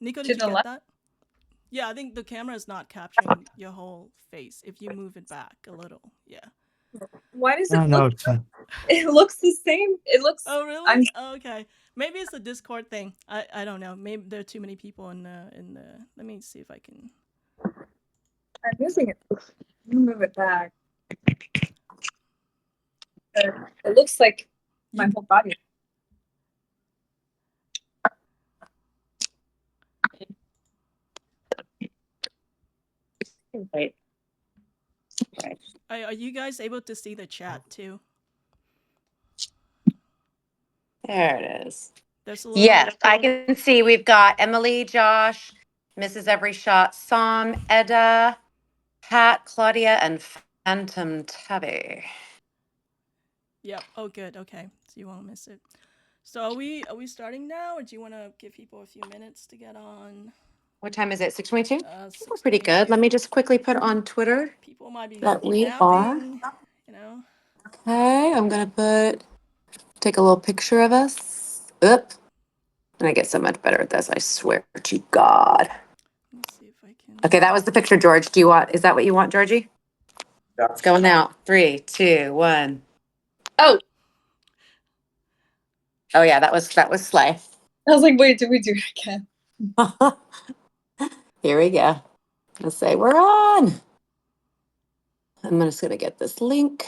Nico, To did you the get left? that? Yeah, I think the camera is not capturing your whole face. If you move it back a little, yeah. Why does it Oh, no, look? it's fine. It looks the same. It looks. Oh, really? I'm Oh, okay. Maybe it's a Discord thing. I don't know. Maybe there are too many people in the. Let me see if I can. moving it. Let me move it back. It looks like my You whole body. Wait. Right. are you guys able to see the chat too? There it is. There's a little. Yes, I can see we've got Emily, Josh, Mrs. Every Shot, Sam, Edda, Pat, Claudia, and Phantom Tabby. Yep. Oh, good. Okay, so you won't miss it. So are we starting now, or do you want to give people a few minutes to get on? What time is it? 6:22? We're pretty 6:22. good. Let me just quickly put on Twitter People might be that we are. napping. You know. Okay, I'm gonna take a little picture of us. Oop. And I get so much better at this, I swear to God. Let me see if I can. Okay, that was the picture, George. Is that what you want, Georgie? Yeah. It's going out. 3, 2, 1. Oh, Oh yeah, that was Slay. I was like, wait, did we do it again? Here we go. Let's say we're on. I'm just gonna get this link.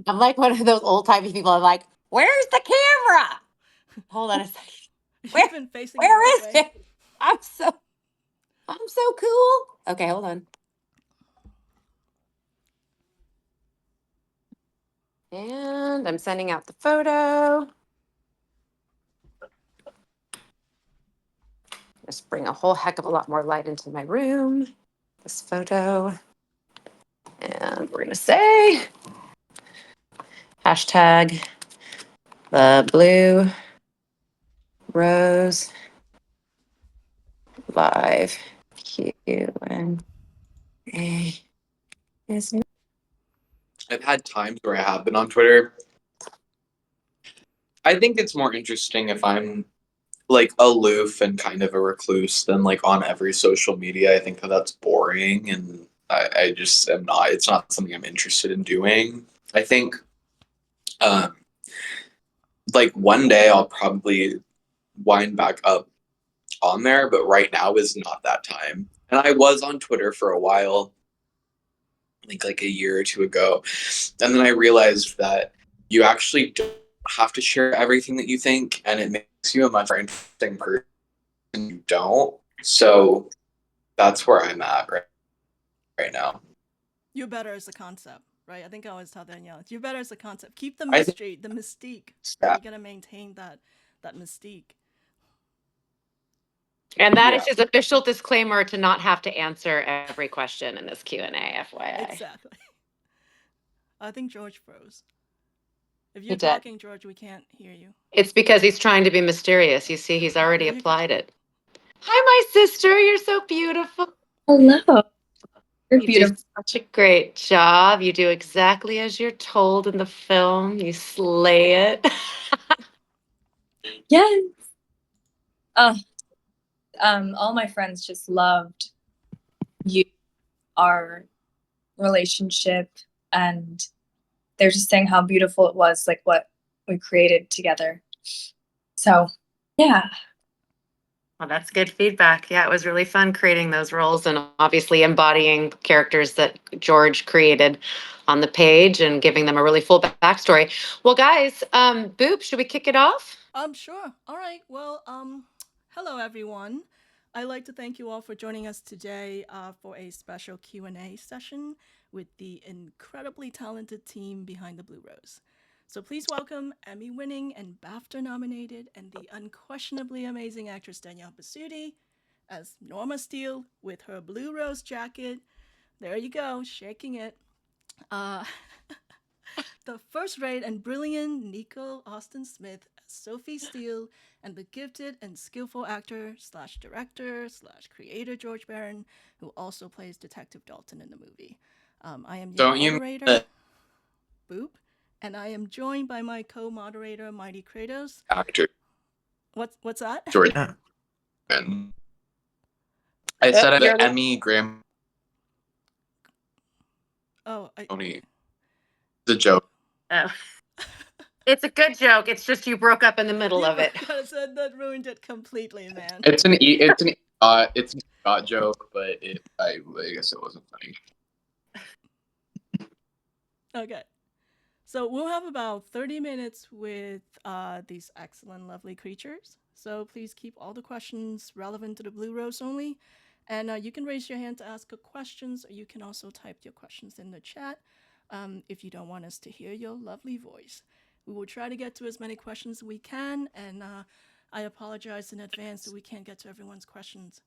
I'm like one of those old timey people. I'm like, where's the camera? Hold on a second. You've been facing Where the is right way. it? I'm so cool. Okay, hold on. And I'm sending out the photo. Just bring a whole heck of a lot more light into my room. This photo. And we're gonna say hashtag the blue rose live Q&A is I've had times where I have been on Twitter. I think it's more interesting if I'm like aloof and kind of a recluse than like on every social media. I think that that's boring and I just am not, it's not something I'm interested in doing. I think um, like one day I'll probably wind back up on there, but right now is not that time. And I was on Twitter for a while, I think like a year or two ago. And then I realized that you actually don't have to share everything that you think, and it makes you a much more interesting person. You don't. So that's where I'm at right now. You're better as a concept, right? I think I always tell Danielle, you're better as a concept. Keep the I think mystery, the mystique, right? yeah, You gotta maintain that mystique. and that is yeah. his official disclaimer to not have to answer every question in this Q&A, FYI. Exactly. I think George froze. If He you're did. talking, George, we can't hear you. It's because he's trying to be mysterious. You see, he's already There you go. applied it. Hi, my sister. You're so beautiful. Hello. You're You do beautiful. such a great job. You do exactly as you're told in the film. You slay it. Yes. Uh, all my friends just loved you, our relationship, and they're just saying how beautiful it was, like what we created together. So, yeah. Well, that's good feedback. Yeah, it was really fun creating those roles and obviously embodying characters that George created on the page and giving them a really full backstory. Well, guys, Boop, should we kick it off? Sure. All right. Well, hello everyone. I'd like to thank you all for joining us today for a special Q&A session with the incredibly talented team behind the Blue Rose. So please welcome Emmy-winning and BAFTA-nominated and the unquestionably amazing actress Danielle Bisutti as Norma Steele with her Blue Rose jacket. There you go, shaking it. Uh, the first-rate and brilliant Nikko Austen Smith as Sophie Steele, and the gifted and skillful actor slash director slash creator George Barron, who also plays Detective Dalton in the movie. I am your Don't you mean moderator, that Boop, And I am joined by my co-moderator, Mighty Kratos. Actor What's that? George. Yeah. I said You're- the Emmy Grammy. Oh, The joke. Oh. It's a good joke. It's just you broke up in the middle of it. that ruined it completely, man. It's an Scott joke, but I guess it wasn't funny. Okay. So we'll have about 30 minutes with these excellent, lovely creatures. So please keep all the questions relevant to the Blue Rose only. And you can raise your hand to ask questions, or you can also type your questions in the chat if you don't want us to hear your lovely voice. We will try to get to as many questions as we can, and I apologize in advance that we can't get to everyone's questions.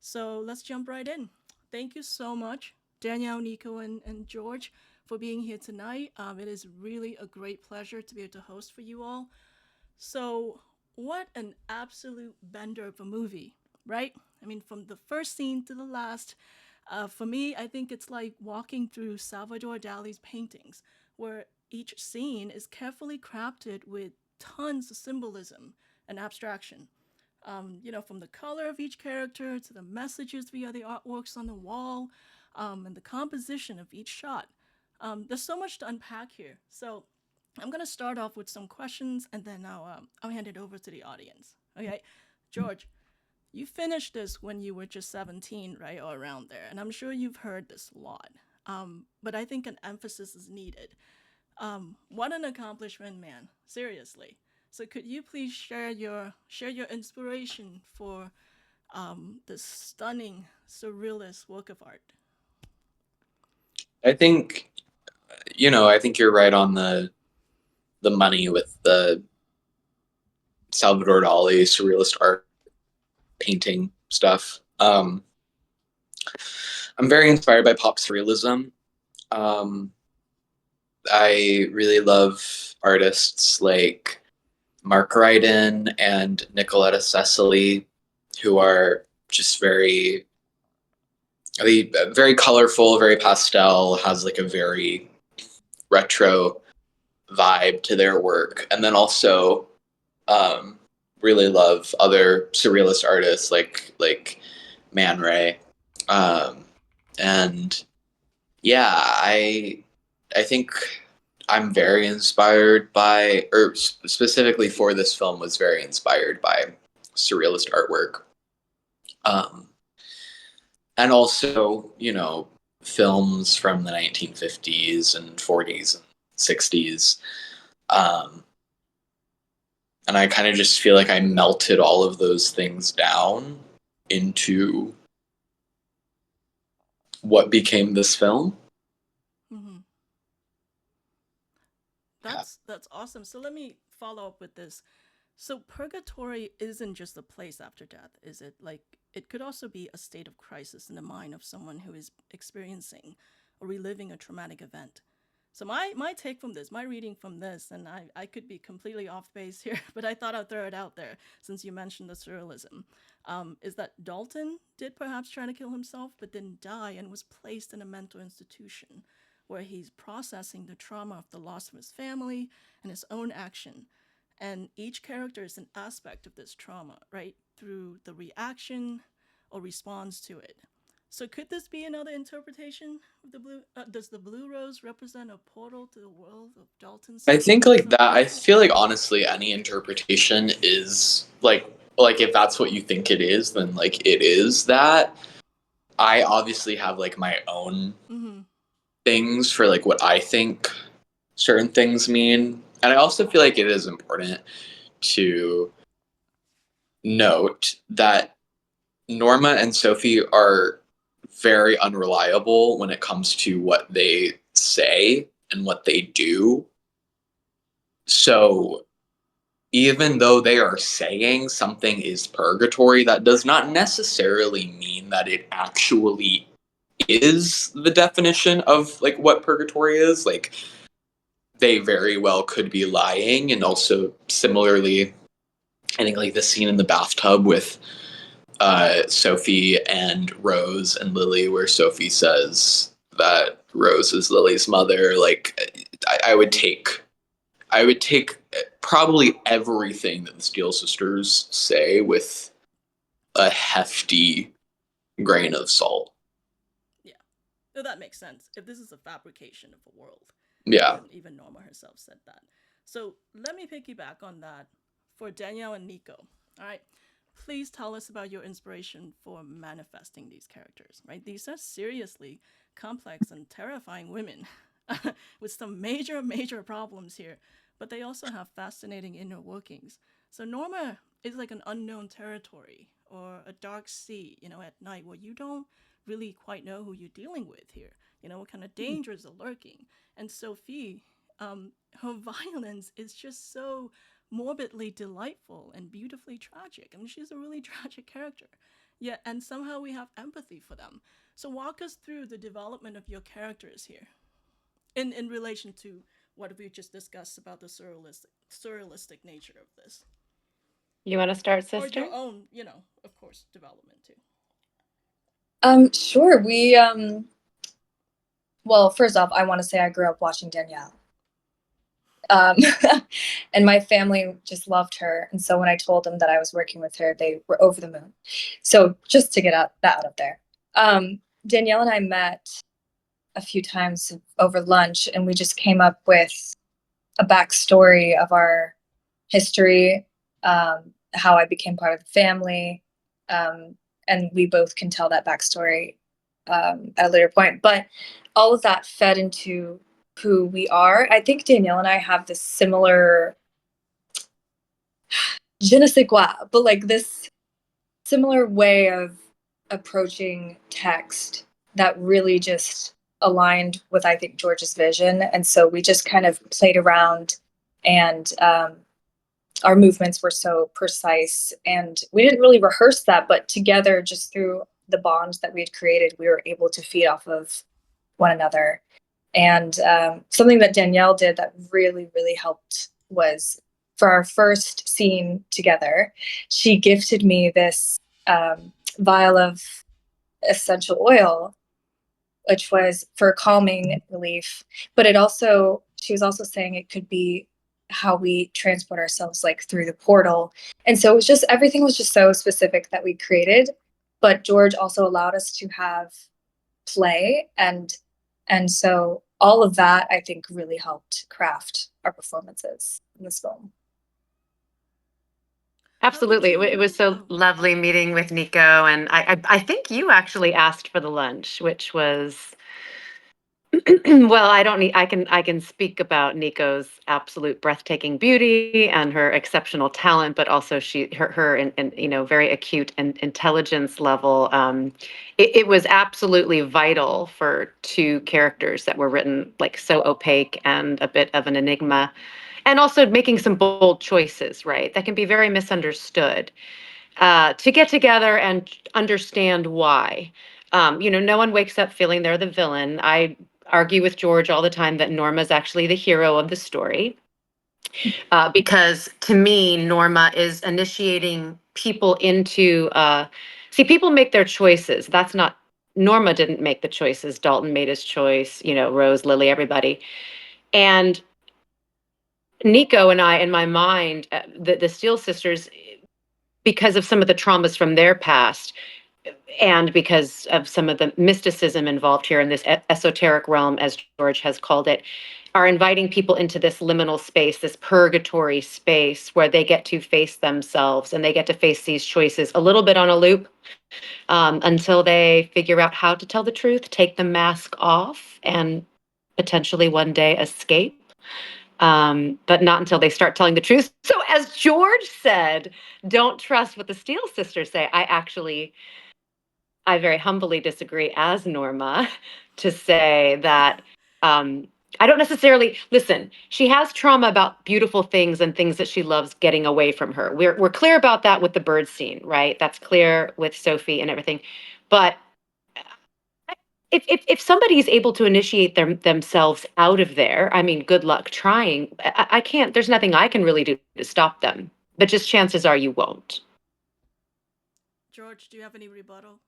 So let's jump right in. Thank you so much, Danielle, Nikko, and George, for being here tonight. It is really a great pleasure to be able to host for you all. So, what an absolute bender of a movie, right? I mean, from the first scene to the last, for me, I think it's like walking through Salvador Dali's paintings, where each scene is carefully crafted with tons of symbolism and abstraction. From the color of each character to the messages via the artworks on the wall, and the composition of each shot. There's so much to unpack here. So I'm gonna start off with some questions, and then I'll hand it over to the audience. Okay, George, you finished this when you were just 17, right, or around there, and I'm sure you've heard this a lot. But I think an emphasis is needed. What an accomplishment, man! Seriously. So could you please share your inspiration for this stunning surrealist work of art? I think you're right on the money with the Salvador Dali surrealist art painting stuff. I'm very inspired by pop surrealism. I really love artists like Mark Ryden and Nicoletta Cecily, who are just very colorful, very pastel, has like a very retro vibe to their work. And then also really love other surrealist artists like Man Ray. And yeah, I think I'm very inspired by, or specifically for this film, was very inspired by surrealist artwork. And also, films from the 1950s and 40s and 60s. And I kind of just feel like I melted all of those things down into what became this film. Mm-hmm. That's awesome. So let me follow up with this. So purgatory isn't just a place after death, is it? Like, it could also be a state of crisis in the mind of someone who is experiencing or reliving a traumatic event. So my take from this, my reading from this, and I could be completely off base here, but I thought I'd throw it out there since you mentioned the surrealism, is that Dalton did perhaps try to kill himself, but didn't die and was placed in a mental institution where he's processing the trauma of the loss of his family and his own action. And each character is an aspect of this trauma, right? Through the reaction or response to it. So could this be another interpretation of the blue? Does the blue rose represent a portal to the world of Dalton's? I think like that. I feel like honestly, any interpretation is like if that's what you think it is, then like it is that. I obviously have like my own things for like what I think certain things mean, and I also feel like it is important to note that Norma and Sophie are very unreliable when it comes to what they say and what they do. So even though they are saying something is purgatory, that does not necessarily mean that it actually is the definition of like what purgatory is. Like, they very well could be lying. And also similarly, I think like the scene in the bathtub with Sophie and Rose and Lily, where Sophie says that Rose is Lily's mother, like I would take I would take probably everything that the Steel Sisters say with a hefty grain of salt. Yeah, so that makes sense. If this is a fabrication of a world, Yeah. even Norma herself said that. So let me piggyback on that for Danielle and Nikko. All right, please tell us about your inspiration for manifesting these characters. Right, these are seriously complex and terrifying women with some major problems here, but they also have fascinating inner workings. So Norma is like an unknown territory or a dark sea, at night where you don't really quite know who you're dealing with here. What kind of dangers are lurking. And Sophie, her violence is just so morbidly delightful and beautifully tragic. I mean, she's a really tragic character. Yeah, and somehow we have empathy for them. So walk us through the development of your characters here in relation to what we just discussed about the surrealistic nature of this. You want to start, Or sister? your own, of course, development too. Sure. Well, first off, I want to say I grew up watching Danielle. Um, and my family just loved her. And so when I told them that I was working with her, they were over the moon. So just to get that out of there. Danielle and I met a few times over lunch, and we just came up with a backstory of our history, how I became part of the family. And we both can tell that backstory at a later point. But all of that fed into who we are. I think Danielle and I have this similar je ne sais quoi, but like this similar way of approaching text that really just aligned with, I think, George's vision. And so we just kind of played around, and our movements were so precise, and we didn't really rehearse that, but together, just through the bonds that we had created, we were able to feed off of one another. And something that Danielle did that really helped was, for our first scene together, she gifted me this vial of essential oil, which was for calming relief. But she was also saying it could be how we transport ourselves, like through the portal. And so everything was just so specific that we created. But George also allowed us to have play, and so all of that, I think, really helped craft our performances in this film. Absolutely. It was so lovely meeting with Nikko. And I think you actually asked for the lunch, which was well, I can speak about Nico's absolute breathtaking beauty and her exceptional talent, but also her and very acute and intelligence level. It was absolutely vital for two characters that were written like so opaque and a bit of an enigma, and also making some bold choices, right? That can be very misunderstood. To get together and understand why. No one wakes up feeling they're the villain. I argue with George all the time that Norma's actually the hero of the story. Because to me, Norma is initiating people into, see, people make their choices. That's not, Norma didn't make the choices. Dalton made his choice, Rose, Lily, everybody. And Nikko and I, in my mind, the Steele sisters, because of some of the traumas from their past, and because of some of the mysticism involved here in this esoteric realm, as George has called it, are inviting people into this liminal space, this purgatory space where they get to face themselves and they get to face these choices a little bit on a loop, until they figure out how to tell the truth, take the mask off, and potentially one day escape. But not until they start telling the truth. So, as George said, don't trust what the Steele sisters say. I very humbly disagree as Norma to say that I don't necessarily listen. She has trauma about beautiful things and things that she loves getting away from her. We're clear about that with the bird scene, right? That's clear with Sophie and everything. But if somebody is able to initiate themselves out of there, I mean, good luck trying. I can't. There's nothing I can really do to stop them. But just chances are you won't. George, do you have any rebuttal?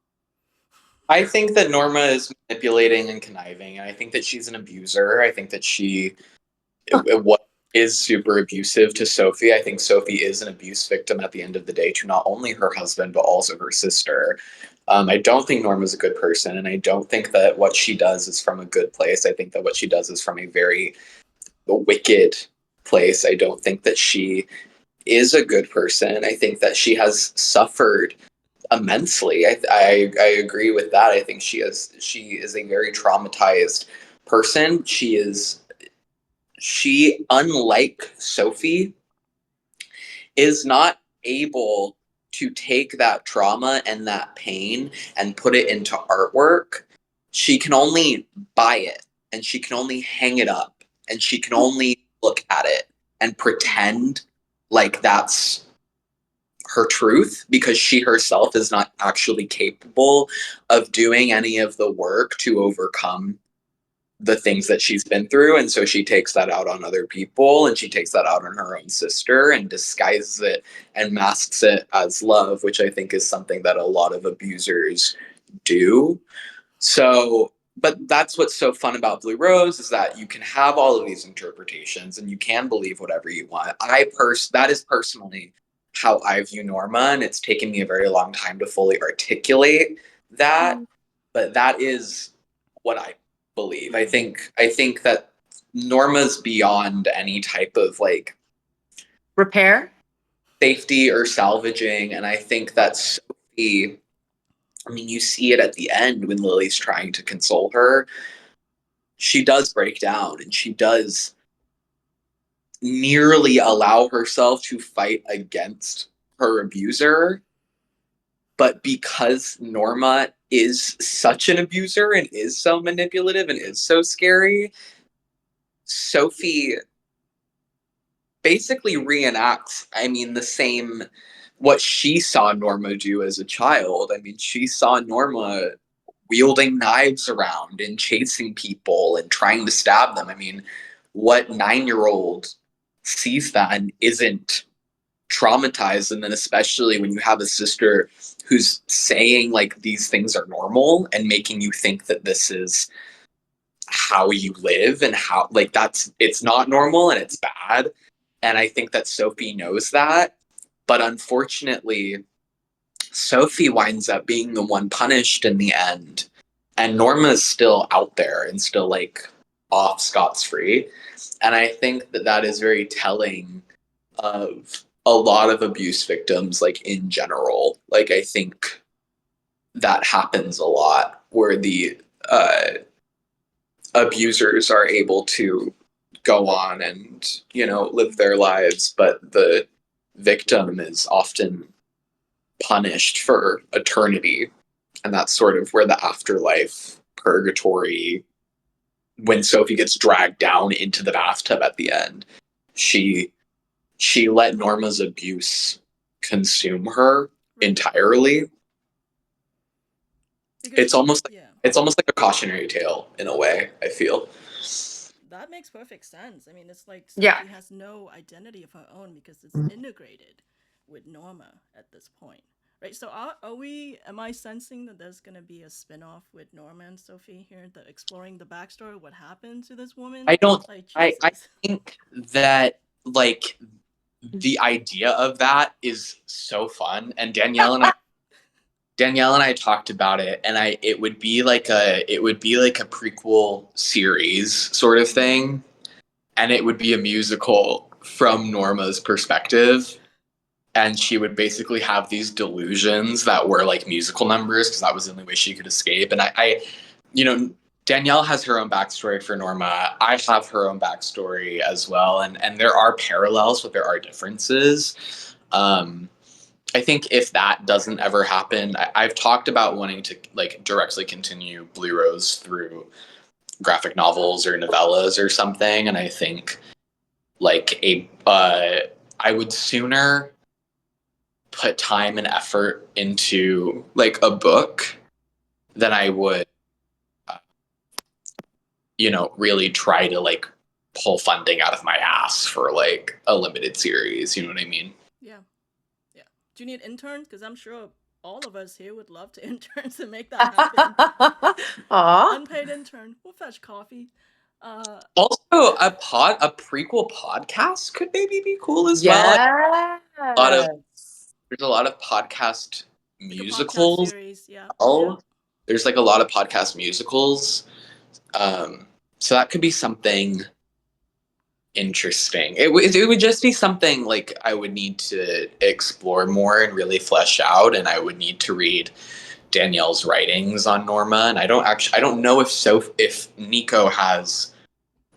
I think that Norma is manipulating and conniving, and I think that she's an abuser. I think that what is super abusive to Sophie. I think Sophie is an abuse victim at the end of the day to not only her husband, but also her sister. I don't think Norma's a good person, and I don't think that what she does is from a good place. I think that what she does is from a very wicked place. I don't think that she is a good person. I think that she has suffered immensely. I agree with that. I think she is a very traumatized person. She, unlike Sophie, is not able to take that trauma and that pain and put it into artwork. She can only buy it, and she can only hang it up, and she can only look at it and pretend like that's her truth, because she herself is not actually capable of doing any of the work to overcome the things that she's been through. And so she takes that out on other people, and she takes that out on her own sister and disguises it and masks it as love, which I think is something that a lot of abusers do. So, but that's what's so fun about Blue Rose, is that you can have all of these interpretations and you can believe whatever you want. That is personally how I view Norma, and it's taken me a very long time to fully articulate that, but that is what I believe. I think that Norma's beyond any type of like Repair? safety or salvaging, and I think that Sophie, I mean, you see it at the end when Lily's trying to console her. She does break down, and she does nearly allow herself to fight against her abuser. But because Norma is such an abuser and is so manipulative and is so scary, Sophie basically reenacts, I mean, the same what she saw Norma do as a child. I mean, she saw Norma wielding knives around and chasing people and trying to stab them. I mean, what 9-year-old sees that and isn't traumatized? And then, especially when you have a sister who's saying like these things are normal and making you think that this is how you live, and how like it's not normal and it's bad. And I think that Sophie knows that, but unfortunately Sophie winds up being the one punished in the end, and Norma's still out there and still like off scot-free. And I think that that is very telling of a lot of abuse victims, like in general. Like, I think that happens a lot where the abusers are able to go on and, live their lives, but the victim is often punished for eternity. And that's sort of where the afterlife, purgatory, when Sophie gets dragged down into the bathtub at the end, she let Norma's abuse consume her entirely. Because It's almost like yeah, it's almost like a cautionary tale in a way, I feel. that makes perfect sense. I mean, it's like Yeah. Sophie has no identity of her own because it's integrated with Norma at this point, right? So am I sensing that there's gonna be a spin-off with Norma and Sophie here, exploring the backstory, what happened to this woman? I don't Like, I Jesus. think that like the idea of that is so fun, and Danielle and I talked about it, and it would be like a prequel series sort of thing, and it would be a musical from Norma's perspective, and she would basically have these delusions that were like musical numbers, because that was the only way she could escape. And you know, Danielle has her own backstory for Norma. I have her own backstory as well, and there are parallels, but there are differences. I think if that doesn't ever happen, I've talked about wanting to like directly continue Blue Rose through graphic novels or novellas or something, and I think like I would sooner put time and effort into like a book than I would, uh, really try to like pull funding out of my ass for like a limited series. You know what I mean? Yeah, yeah. Do you need interns? Because I'm sure all of us here would love to intern to make that happen. Aw. Unpaid intern. We'll fetch coffee. Also, a prequel podcast could maybe be cool as well. Yeah. There's a lot of podcast Like a podcast musicals. series, yeah. Oh, there's like a lot of podcast musicals. So that could be something interesting. It would just be something like I would need to explore more and really flesh out, and I would need to read Danielle's writings on Norma. And I don't know if Nikko has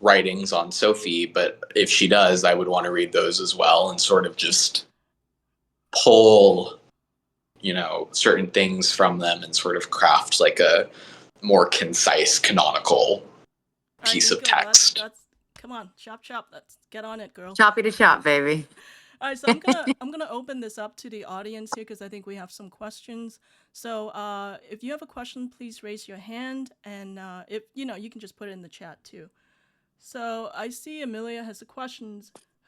writings on Sophie, but if she does, I would want to read those as well and sort of just pull, certain things from them and sort of craft like a more concise canonical All right, piece of Nikko, text. that's come on, chop. Let's get on it, girl. Choppy to chop, baby. All right, so I'm gonna open this up to the audience here because I think we have some questions. So if you have a question, please raise your hand, and if you can just put it in the chat too. So I see Amelia has a question.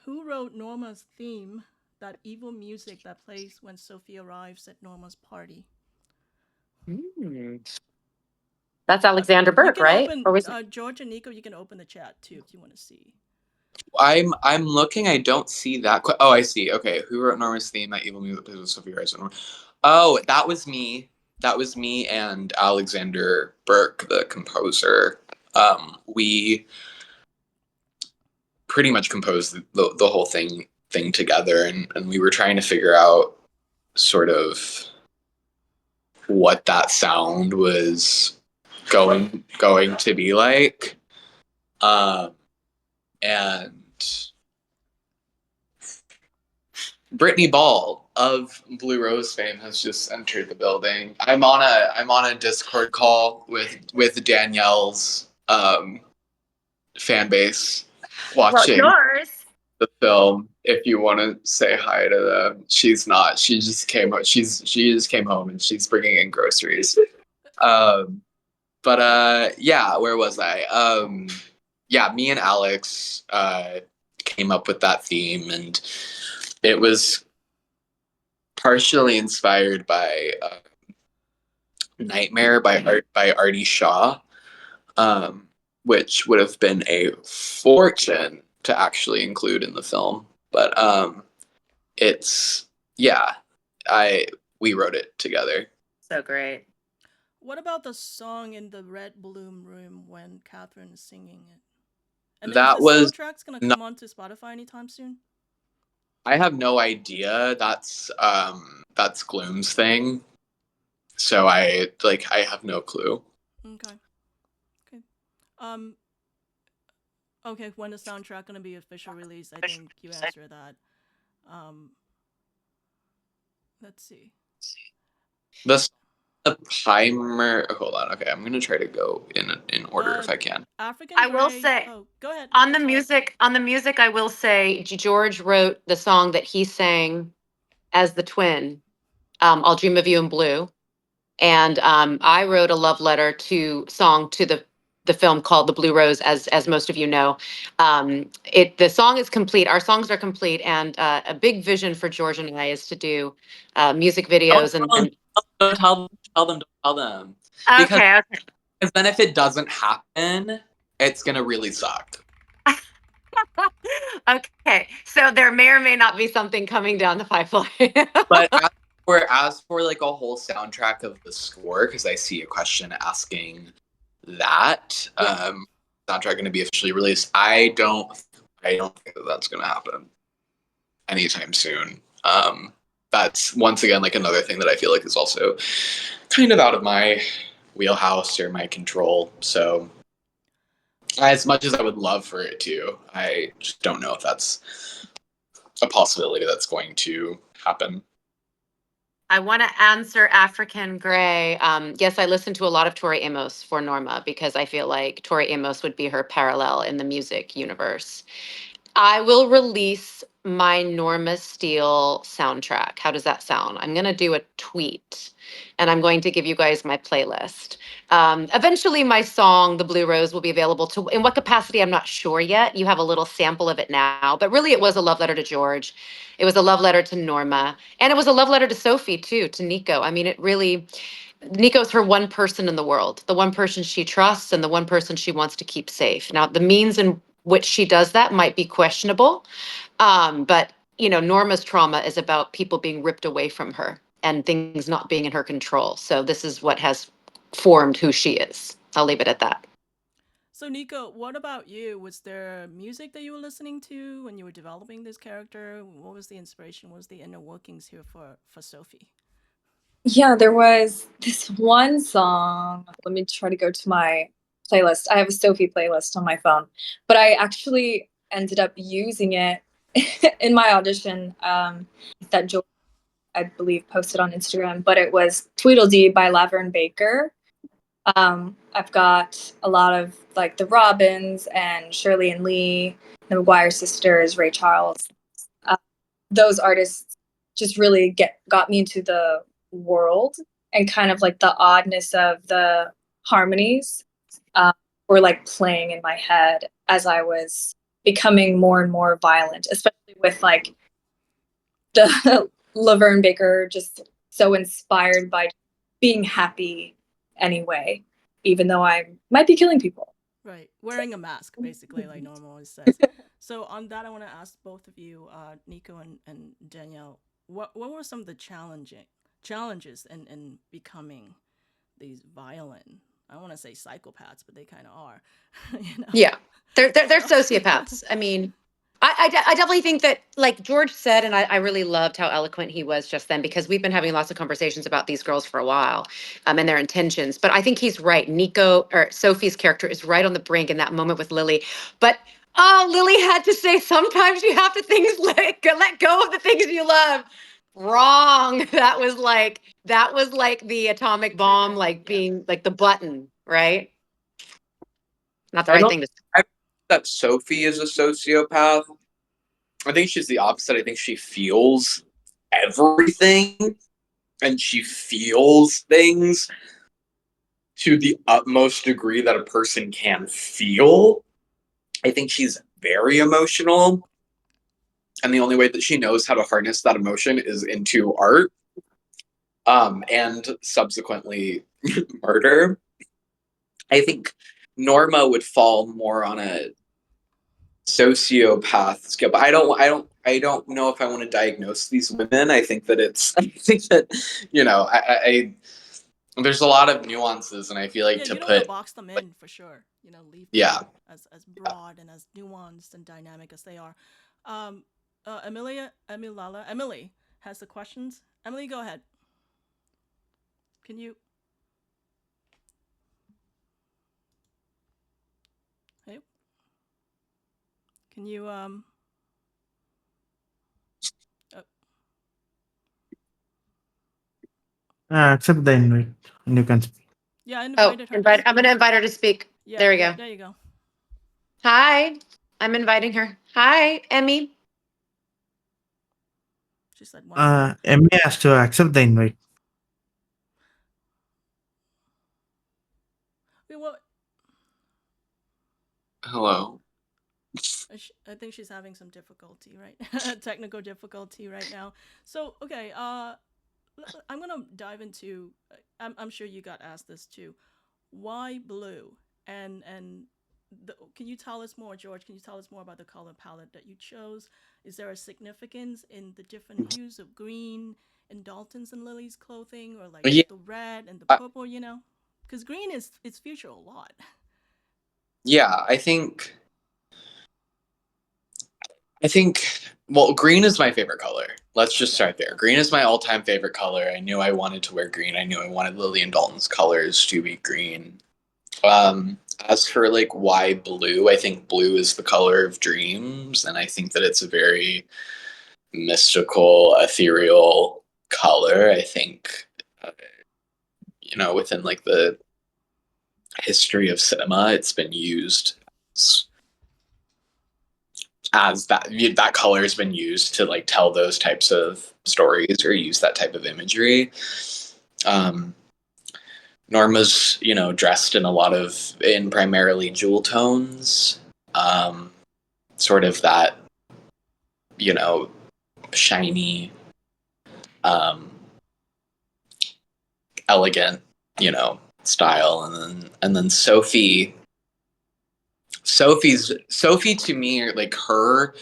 Who wrote Norma's theme? That evil music that plays when Sophie arrives at Norma's party. That's Alexander You Burke, can right? open Or was George and Nikko. You can open the chat too if you want to see. I'm looking. I don't see that. Oh, I see. Okay, who wrote Norma's theme? That evil music plays with Sophie Rice. Oh, that was me. That was me and Alexander Burke, the composer. We pretty much composed the whole thing together, and we were trying to figure out sort of what that sound was going to be like. And Brittany Ball of Blue Rose fame has just entered the building. I'm on a Discord call with Danielle's fan base watching the film. If you want to say hi to them, she's not. She just came. She just came home and she's bringing in groceries. Yeah, where was I? Yeah, me and Alex came up with that theme, and it was partially inspired by Nightmare by Artie Shaw, which would have been a fortune to actually include in the film. But it's we wrote it together. so great. What about the song in the Red Bloom Room when Catherine is singing it? And That is the was soundtrack's gonna come onto Spotify anytime soon? I have no idea. That's Gloom's thing. So I have no clue. Okay. Okay, when the soundtrack gonna be official release? I think you answered that. Let's see. The primer. Hold on. Okay, I'm gonna try to go in order if I can. African I will Grey- say- Oh, go ahead. On the music, I will say George wrote the song that he sang as the twin, "I'll Dream of You in Blue," and I wrote a love letter to the film called "The Blue Rose," as most of you know. The song is complete. Our songs are complete, and a big vision for George and I is to do music videos and. Tell them. Okay. Because then if it doesn't happen, it's gonna really suck. Okay, so there may or may not be something coming down the pipeline. But as for like a whole soundtrack of the score, because I see a question asking that soundtrack going to be officially released, I don't think that's going to happen anytime soon. That's once again like another thing that I feel like is also kind of out of my wheelhouse or my control. So as much as I would love for it to, I just don't know if that's a possibility that's going to happen. I want to answer African Grey. Yes, I listened to a lot of Tori Amos for Norma because I feel like Tori Amos would be her parallel in the music universe. I will release my Norma Steele soundtrack. How does that sound? I'm going to do a tweet and I'm going to give you guys my playlist. Eventually, my song, The Blue Rose, will be available to, in what capacity, I'm not sure yet. You have a little sample of it now, but really it was a love letter to George. It was a love letter to Norma, and it was a love letter to Sophie too, to Nikko. I mean, Nico's her one person in the world, the one person she trusts and the one person she wants to keep safe. Now, the means in which she does that might be questionable, but Norma's trauma is about people being ripped away from her and things not being in her control. So this is what has formed who she is. I'll leave it at that. So Nico, what about you? Was there music that you were listening to when you were developing this character? What was the inspiration? What was the inner workings here for Sophie? Yeah, there was this one song. Let me try to go to my playlist. I have a Sophie playlist on my phone, but I actually ended up using it in my audition that Joy, I believe, posted on Instagram. But it was Tweedledee by Laverne Baker. I've got a lot of like the Robins and Shirley and Lee, the McGuire sisters, Ray Charles. Those artists just really got me into the world, and kind of like the oddness of the harmonies were like playing in my head as I was becoming more and more violent, especially with like the Laverne Baker, just so inspired by being happy anyway, even though I might be killing people. Right, wearing a mask, basically, like Norma always says. So on that, I want to ask both of you, Nico and Danielle, what were some of the challenges in becoming these violent? I don't want to say psychopaths, but they kind of are. Yeah, they're sociopaths. I mean, I definitely think that, like George said, and I really loved how eloquent he was just then, because we've been having lots of conversations about these girls for a while, and their intentions. But I think he's right. Nico, or Sophie's character, is right on the brink in that moment with Lily. But Lily had to say, sometimes you have to let go of the things you love. Wrong. That was like the atomic bomb, like being like the button, right? Not the I right don't thing to say. I think that Sophie is a sociopath. I think she's the opposite. I think she feels everything, and she feels things to the utmost degree that a person can feel. I think she's very emotional, and the only way that she knows how to harness that emotion is into art, and subsequently murder. I think Norma would fall more on a sociopath scale, but I don't know if I want to diagnose these women. I think that I think that there's a lot of nuances, and I feel like Yeah, to you don't want to put, box them in for sure. Leave yeah. them as broad and as nuanced and dynamic as they are. Um, Emily has the questions. Emily, go ahead. Can you? Hey, can you? Oh, Accept the invite and you can speak. yeah, I Oh, invited her to I'm speak. going to invite her to speak. Yeah, There we yeah, go. there you go. Hi, I'm inviting her. Hi, Emmy. She said one second. Emily has to accept the invite. Wait, what? Hello. I think she's having some difficulty, right? Technical difficulty right now. So, okay, I'm gonna dive into. I'm sure you got asked this too. Why blue? Can you tell us more, George? Can you tell us more about the color palette that you chose? Is there a significance in the different hues of green in Dalton's and Lily's clothing, or like Yeah. the red and the I- purple? Because green is it's featured a lot. Yeah, I think well, green is my favorite color. Let's just Okay, start there. that's Green good. is my all-time favorite color. I knew I wanted to wear green. I knew I wanted Lily and Dalton's colors to be green. As for like why blue, I think blue is the color of dreams, and I think that it's a very mystical, ethereal color. I think within like the history of cinema, it's been used as that color has been used to like tell those types of stories or use that type of imagery. Um, Norma's dressed in primarily jewel tones, sort of that you know shiny, um, elegant style. And then Sophie to me, like, her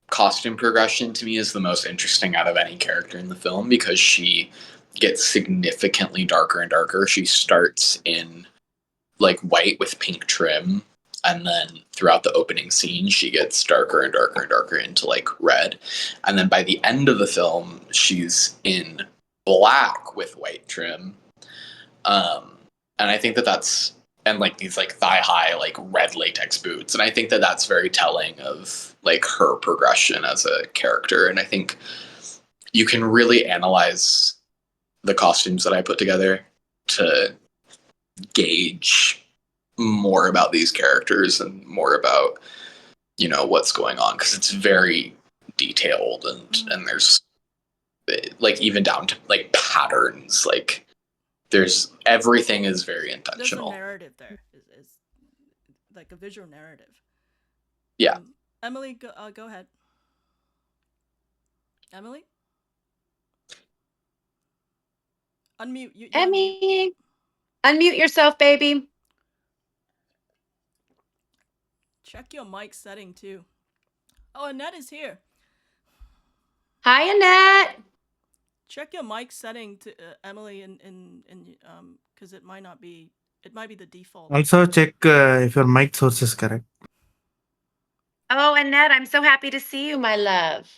costume progression to me is the most interesting out of any character in the film, because she gets significantly darker and darker. She starts in like white with pink trim, and then throughout the opening scene she gets darker and darker and darker into like red, and then by the end of the film she's in black with white trim. And I think that's, and like these like thigh high like red latex boots, and I think that's very telling of like her progression as a character. And I think you can really analyze the costumes that I put together to gauge more about these characters and more about what's going on, because it's very detailed, and there's like even down to like patterns, like there's everything is very intentional. There's a narrative there, is like a visual narrative. Yeah. Emily, go ahead. Emily, unmute you. Emmy, unmute yourself, baby. Check your mic setting too. Oh, Annette is here. Hi, Annette. Check your mic setting to Emily, and because it might be the default. Also check if your mic source is correct. Oh, Annette, I'm so happy to see you, my love.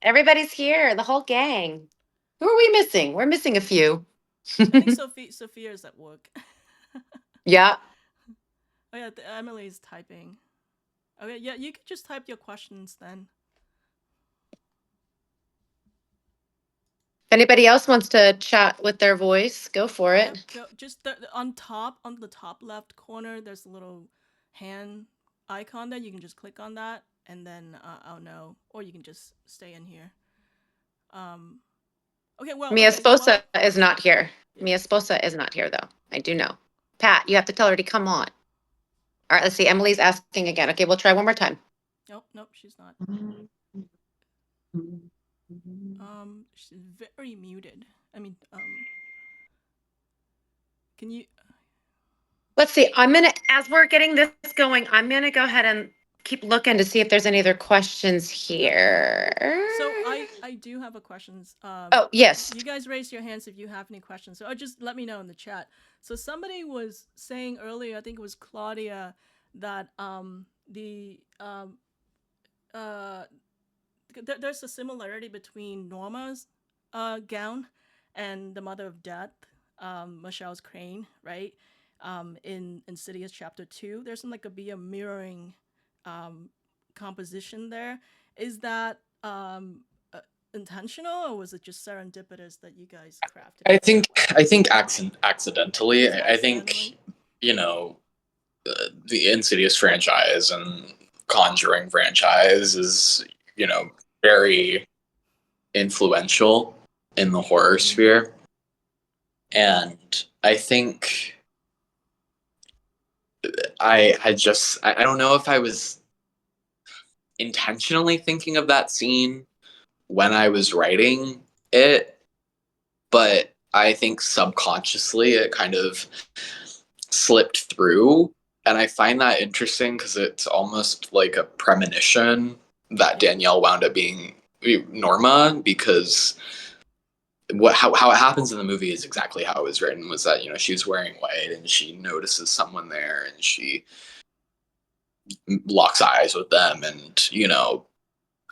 Everybody's here, the whole gang. Who are we missing? We're missing a few. I think Sophia's at work. Yeah. Oh yeah, Emily's typing. Okay, yeah, you can just type your questions then. If anybody else wants to chat with their voice, go for it. Yeah, just on the top left corner, there's a little hand icon there. You can just click on that, and then I'll know, or you can just stay in here. Okay, well, Mia Sposa is not here. Mia Sposa is not here, though. I do know. Pat, you have to tell her to come on. All right, let's see. Emily's asking again. Okay, we'll try one more time. Nope, she's not. She's very muted. I mean, can you? Let's see. As we're getting this going, I'm gonna go ahead and keep looking to see if there's any other questions here. So I do have a questions. Oh, yes. You guys raise your hands if you have any questions. So just let me know in the chat. So somebody was saying earlier, I think it was Claudia, that there's a similarity between Norma's gown and the Mother of Death, Michelle's crane, right? In Insidious Chapter 2, there's like a mirroring composition there. Is that intentional, or was it just serendipitous that you guys crafted? I think accidentally. I think the Insidious franchise and Conjuring franchise is very influential in the horror sphere, and I think I don't know if I was intentionally thinking of that scene when I was writing it, but I think subconsciously it kind of slipped through. And I find that interesting because it's almost like a premonition that Danielle wound up being Norma, because how it happens in the movie is exactly how it was written, was that she's wearing white and she notices someone there and she locks eyes with them and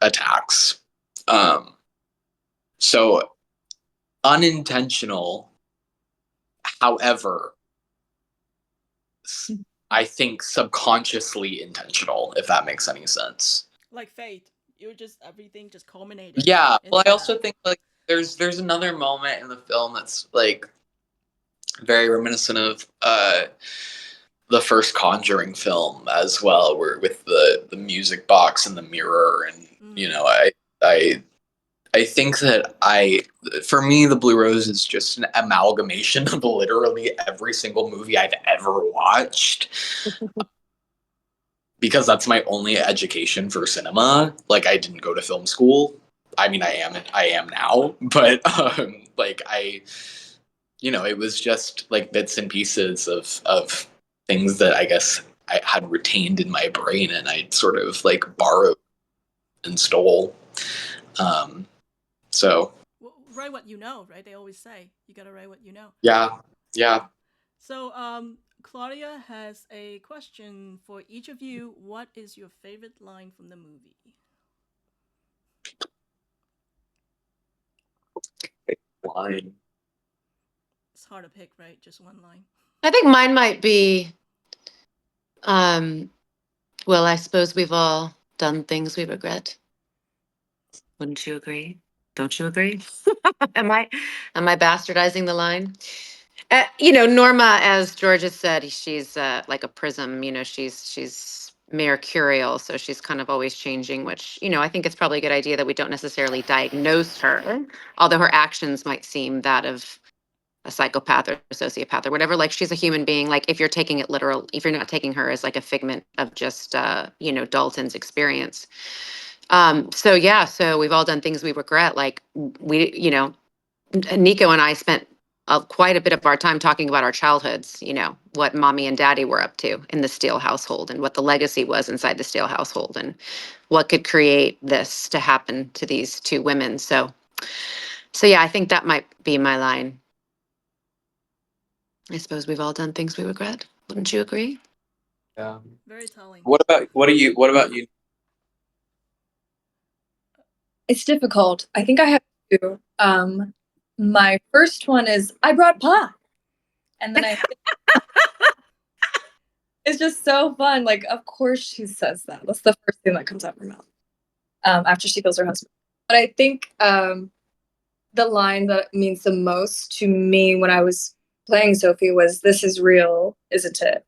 attacks. So unintentional, however, I think subconsciously intentional, if that makes any sense. Like fate, everything just culminated. Yeah, well, I also think like there's another moment in the film that's like very reminiscent of the first Conjuring film as well, where with the music box and the mirror, and I think that for me, The Blue Rose is just an amalgamation of literally every single movie I've ever watched. Because that's my only education for cinema. Like, I didn't go to film school. I mean, I am now, but like it was just like bits and pieces of things that I guess I had retained in my brain and I sort of like borrowed and stole. Um, so Well, write what you know, right? They always say you gotta write what you know. yeah. So, Claudia has a question for each of you. What is your favorite line from the movie? Line. It's hard to pick, right? Just one line. I think mine might be, well, I suppose we've all done things we regret. Wouldn't you agree? Don't you agree? am I am I bastardizing the line? Norma, as George has said, she's like a prism. She's mercurial, so she's kind of always changing. Which I think it's probably a good idea that we don't necessarily diagnose her, although her actions might seem that of a psychopath or a sociopath or whatever. Like she's a human being. Like if you're taking it literal, if you're not taking her as like a figment of just Dalton's experience. So yeah, so we've all done things we regret. Like Nikko and I spent quite a bit of our time talking about our childhoods, what mommy and daddy were up to in the Steele household and what the legacy was inside the Steele household and what could create this to happen to these two women. So yeah, I think that might be my line. I suppose we've all done things we regret. Wouldn't you agree? Yeah. Very telling. What about you? It's difficult. I think I have two. My first one is I brought pie, and then it's just so fun. Like, of course she says that. That's the first thing that comes out of her mouth after she kills her husband. But I think the line that means the most to me when I was playing Sophie was, "This is real, isn't it?"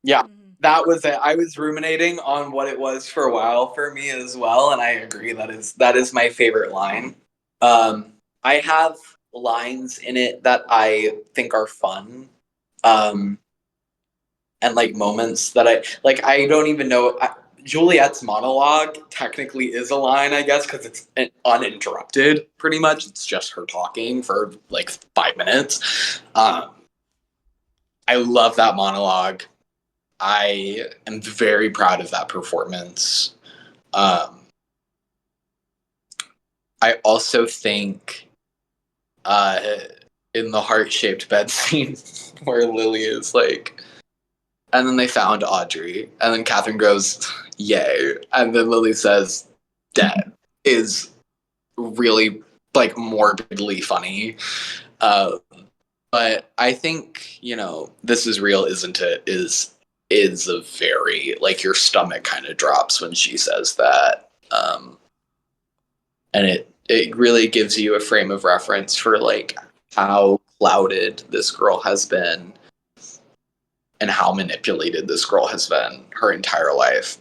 Yeah. Mhm. That was it. I was ruminating on what it was for a while for me as well, and I agree that is my favorite line. I have lines in it that I think are fun, and like moments that I like. I don't even know. Juliet's monologue technically is a line, I guess, because it's uninterrupted. Pretty much, it's just her talking for like 5 minutes. I love that monologue. I am very proud of that performance. I also think in the heart-shaped bed scene where Lily is like, and then they found Audrey, and then Catherine goes, "Yay!" and then Lily says, "Dead," is really like morbidly funny. Uh, but I think "This is real, isn't it?" is a very like your stomach kind of drops when she says that, and it really gives you a frame of reference for like how clouded this girl has been and how manipulated this girl has been her entire life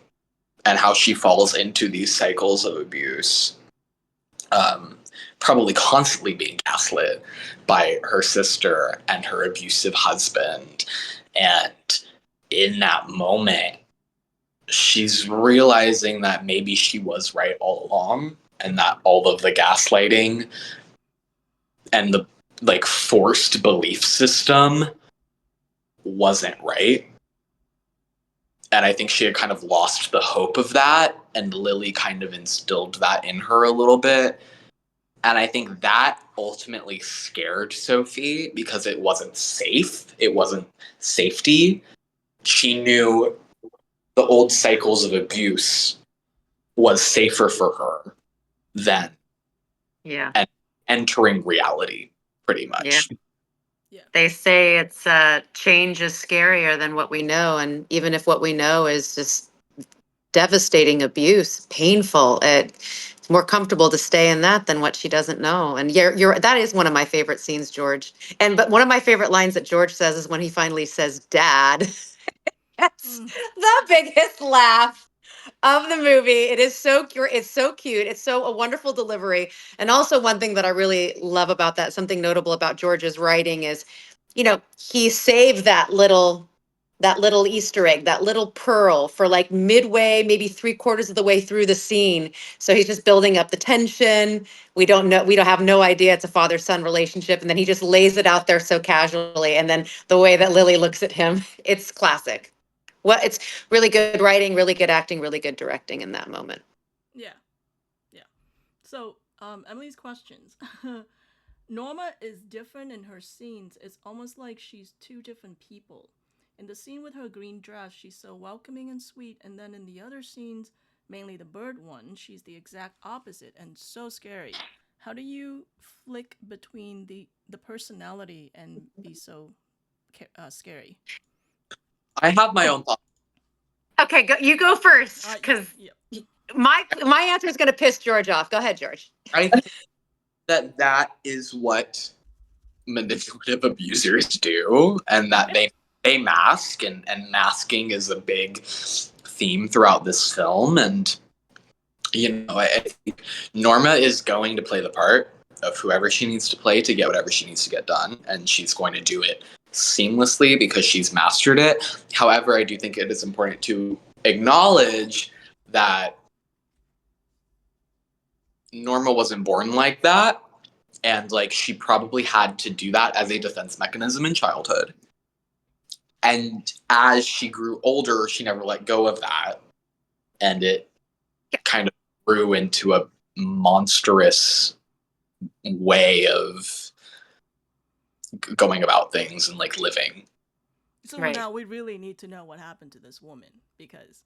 and how she falls into these cycles of abuse, probably constantly being gaslit by her sister and her abusive husband. And in that moment, she's realizing that maybe she was right all along and that all of the gaslighting and the like forced belief system wasn't right. And I think she had kind of lost the hope of that, and Lily kind of instilled that in her a little bit. And I think that ultimately scared Sophie because it wasn't safe. It wasn't safety. She knew the old cycles of abuse was safer for her than Yeah. entering reality, pretty much. Yeah. Yeah. They say it's change is scarier than what we know, and even if what we know is just devastating abuse, painful, it's more comfortable to stay in that than what she doesn't know. And that is one of my favorite scenes, George. But one of my favorite lines that George says is when he finally says "Dad." That's the biggest laugh of the movie. It is so cute. It's so cute. It's so a wonderful delivery. And also one thing that I really love about that, something notable about George's writing is, he saved that little that little Easter egg, that little pearl for like midway, maybe 3/4 of the way through the scene. So he's just building up the tension. We don't know, we don't have no idea it's a father-son relationship. And then he just lays it out there so casually. And then the way that Lily looks at him, it's classic. Well, it's really good writing, really good acting, really good directing in that moment. Yeah. Yeah. So, Emily's questions. Norma is different in her scenes. It's almost like she's two different people. In the scene with her green dress, she's so welcoming and sweet, and then in the other scenes, mainly the bird one, she's the exact opposite and so scary. How do you flick between the personality and be so scary? I have my own thoughts. Okay, you go first, because Yeah. my answer is going to piss George off. Go ahead, George. I think that is what manipulative abusers do, and that they mask, and masking is a big theme throughout this film. And I think Norma is going to play the part of whoever she needs to play to get whatever she needs to get done, and she's going to do it seamlessly because she's mastered it. However, I do think it is important to acknowledge that Norma wasn't born like that, and like she probably had to do that as a defense mechanism in childhood. And as she grew older, she never let go of that, and it kind of grew into a monstrous way of going about things and like living. So Right. now we really need to know what happened to this woman, because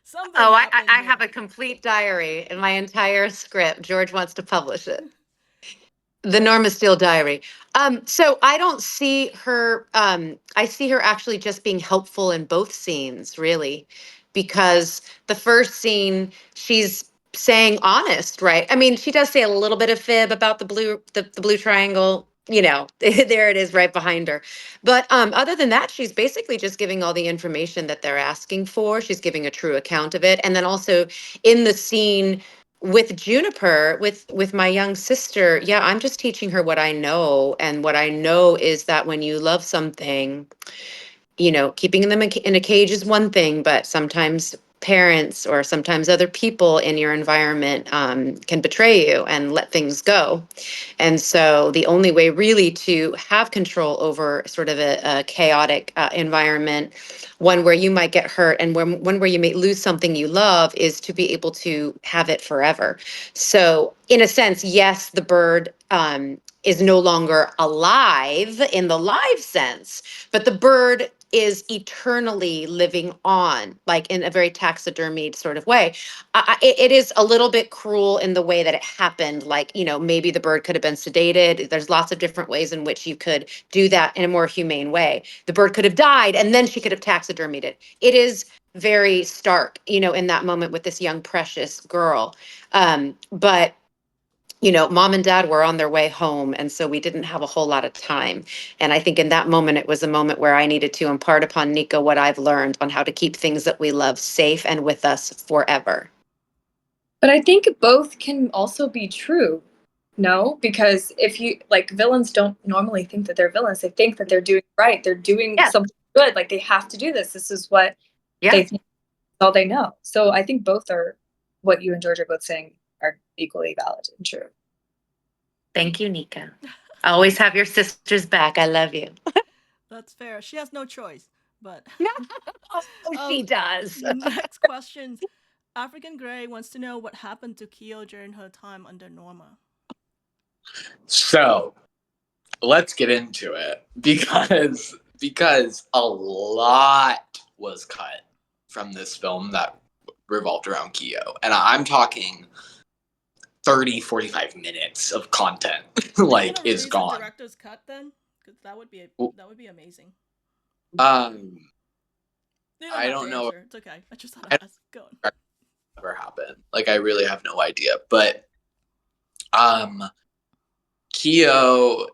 something. Oh, I happened here. have a complete diary in my entire script. George wants to publish it. The Norma Steele diary. So I don't see her, I see her actually just being helpful in both scenes, really, because the first scene, she's saying honest, right? I mean, she does say a little bit of fib about the blue triangle, there it is right behind her. But other than that, she's basically just giving all the information that they're asking for. She's giving a true account of it. And then also in the scene with Juniper, with my young sister, yeah, I'm just teaching her what I know. And what I know is that when you love something, keeping them in a cage is one thing, but sometimes parents or sometimes other people in your environment can betray you and let things go. And so the only way really to have control over sort of a chaotic environment, one where you might get hurt and one where you may lose something you love, is to be able to have it forever. So in a sense, yes, the bird is no longer alive in the live sense, but the bird is eternally living on, like in a very taxidermied sort of way. It is a little bit cruel in the way that it happened. Like, maybe the bird could have been sedated. There's lots of different ways in which you could do that in a more humane way. The bird could have died and then she could have taxidermied it. It is very stark, in that moment with this young, precious girl. But mom and dad were on their way home. And so we didn't have a whole lot of time. And I think in that moment, it was a moment where I needed to impart upon Nikko what I've learned on how to keep things that we love safe and with us forever. But I think both can also be true. No, because if you villains don't normally think that they're villains. They think that they're doing right. They're doing something good. Like they have to do this. This is what they think, all they know. So I think both are what you and George are both saying are equally valid and true. Thank you, Nika. Always have your sister's back. I love you. That's fair. She has no choice, but She does. Next questions. African Grey wants to know what happened to Kyo during her time under Norma. So let's get into it because a lot was cut from this film that revolved around Kyo. And I'm talking 30-45 minutes of content like is gone. Director's cut then? Because that would be amazing. I don't know. It's okay. I just thought I'd ask. Go on. Ever happened. Like I really have no idea. But Kyo,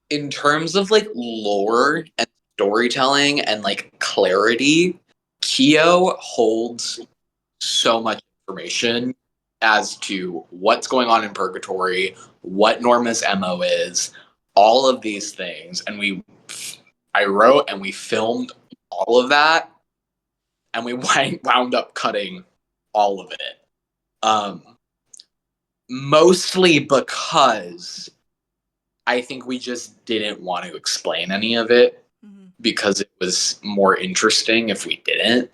in terms of like lore and storytelling and like clarity, Kyo holds so much information as to what's going on in Purgatory, what Norma's MO is, all of these things. And I wrote and we filmed all of that, and we wound up cutting all of it. Mostly because I think we just didn't want to explain any of it because it was more interesting if we didn't.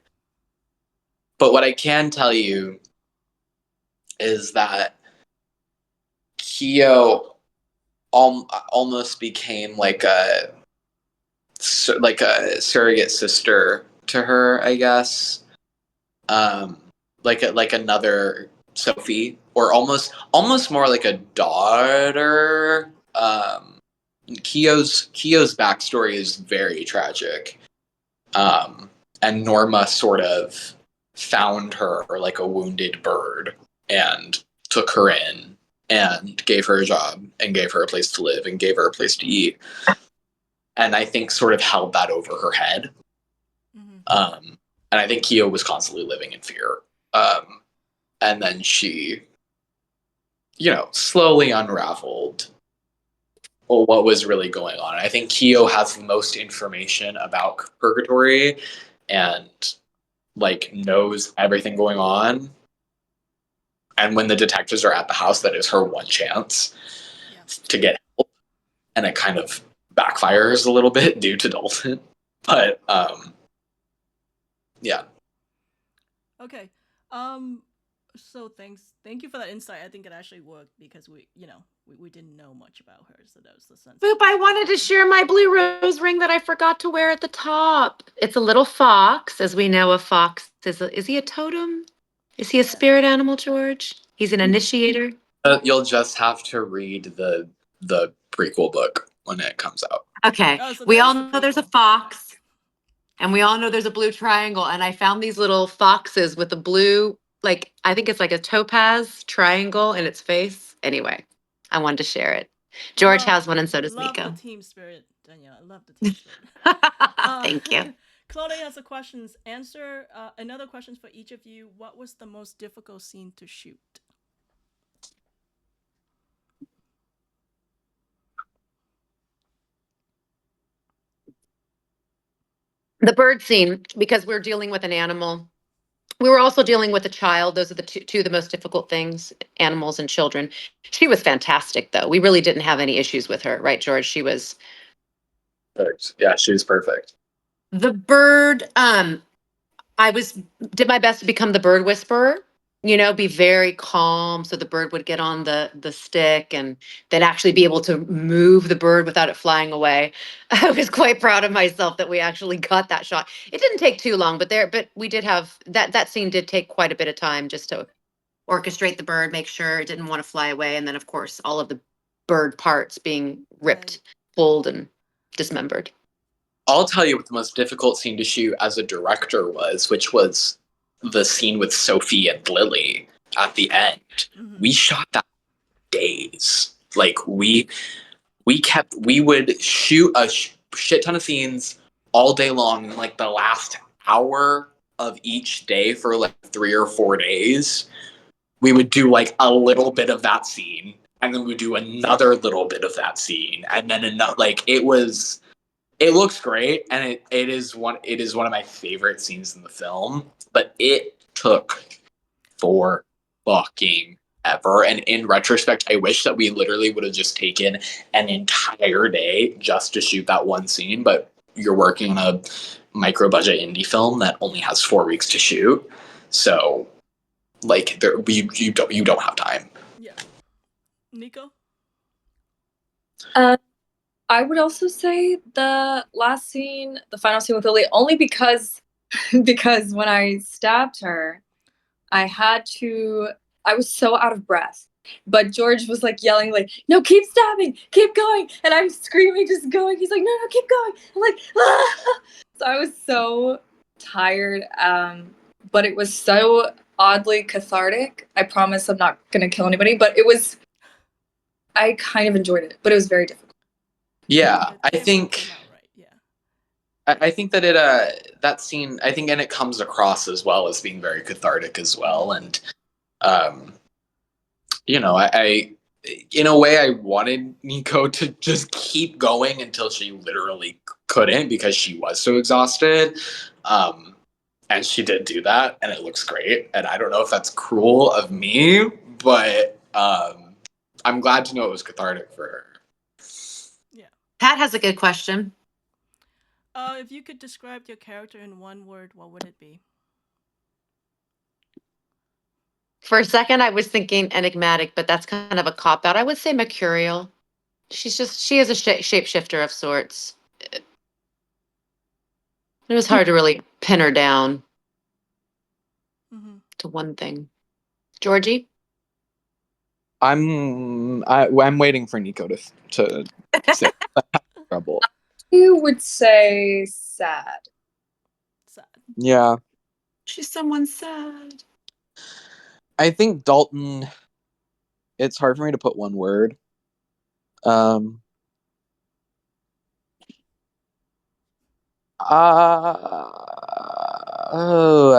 But what I can tell you is that Kyo almost became like a surrogate sister to her, I guess. Like another Sophie, or almost more like a daughter. Kyo's backstory is very tragic. And Norma sort of found her like a wounded bird and took her in and gave her a job and gave her a place to live and gave her a place to eat. And I think sort of held that over her head. And I think Kyo was constantly living in fear. And then she, slowly unraveled what was really going on. I think Kyo has the most information about purgatory and knows everything going on. And when the detectives are at the house, that is her one chance to get help. And it kind of backfires a little bit due to Dalton. But yeah. Okay. So thank you for that insight. I think it actually worked because we didn't know much about her, so that was the sense. Boop, I wanted to share my blue rose ring that I forgot to wear at the top. It's a little fox. As we know, a fox is he a totem? Is he a spirit animal, George? He's an initiator. You'll just have to read the prequel book when it comes out. Okay. So we that all is the know there's a prequel. fox, and we all know there's a blue triangle. And I found these little foxes with a blue, I think it's like a topaz triangle in its face. Anyway, I wanted to share it. George has one, and so does Love Nikko. the team spirit, Danielle. I love the team spirit. Thank you. Claudia has a questions. Answer another question for each of you. What was the most difficult scene to shoot? The bird scene, because we're dealing with an animal. We were also dealing with a child. Those are the two of the most difficult things, animals and children. She was fantastic, though. We really didn't have any issues with her, right, George? She was perfect. Yeah, she was perfect. the bird. I did my best to become the bird whisperer. Be very calm so the bird would get on the stick and then actually be able to move the bird without it flying away. I was quite proud of myself that we actually got that shot. It didn't take too long, but we did have that scene did take quite a bit of time just to orchestrate the bird, make sure it didn't want to fly away, and then of course all of the bird parts being ripped, pulled, and dismembered. I'll tell you what the most difficult scene to shoot as a director was, which was the scene with Sophie and Lily at the end. We shot that days. We would shoot a shit ton of scenes all day long, and the last hour of each day for 3 or 4 days, we would do a little bit of that scene, and then we'd do another little bit of that scene, and then another. It looks great, and it is one of my favorite scenes in the film, but it took for fucking ever. And in retrospect, I wish that we literally would have just taken an entire day just to shoot that one scene, but you're working on a micro budget indie film that only has 4 weeks to shoot. So you don't have time. Yeah. Nikko? I would also say the last scene, the final scene with Lily, only because when I stabbed her, I was so out of breath. But George was yelling, no, keep stabbing, keep going. And I'm screaming, just going. He's like, no, keep going. I'm like, ah! So I was so tired. But it was so oddly cathartic. I promise I'm not going to kill anybody, but I kind of enjoyed it, but it was very difficult. Yeah, I think came out right. Yeah. I think that that scene, I think, and it comes across as well as being very cathartic as well. And, in a way, I wanted Nikko to just keep going until she literally couldn't because she was so exhausted. And she did do that, and it looks great. And I don't know if that's cruel of me, but I'm glad to know it was cathartic for her. Yeah. Pat has a good question. If you could describe your character in one word, what would it be? For a second, I was thinking enigmatic, but that's kind of a cop out. I would say mercurial. She is a shapeshifter of sorts. It was hard to really pin her down Mm-hmm. to one thing. Georgie? I'm waiting for Nikko to say trouble. You would say sad. Sad. Yeah, She's someone sad. I think Dalton. It's hard for me to put one word. Um. Oh,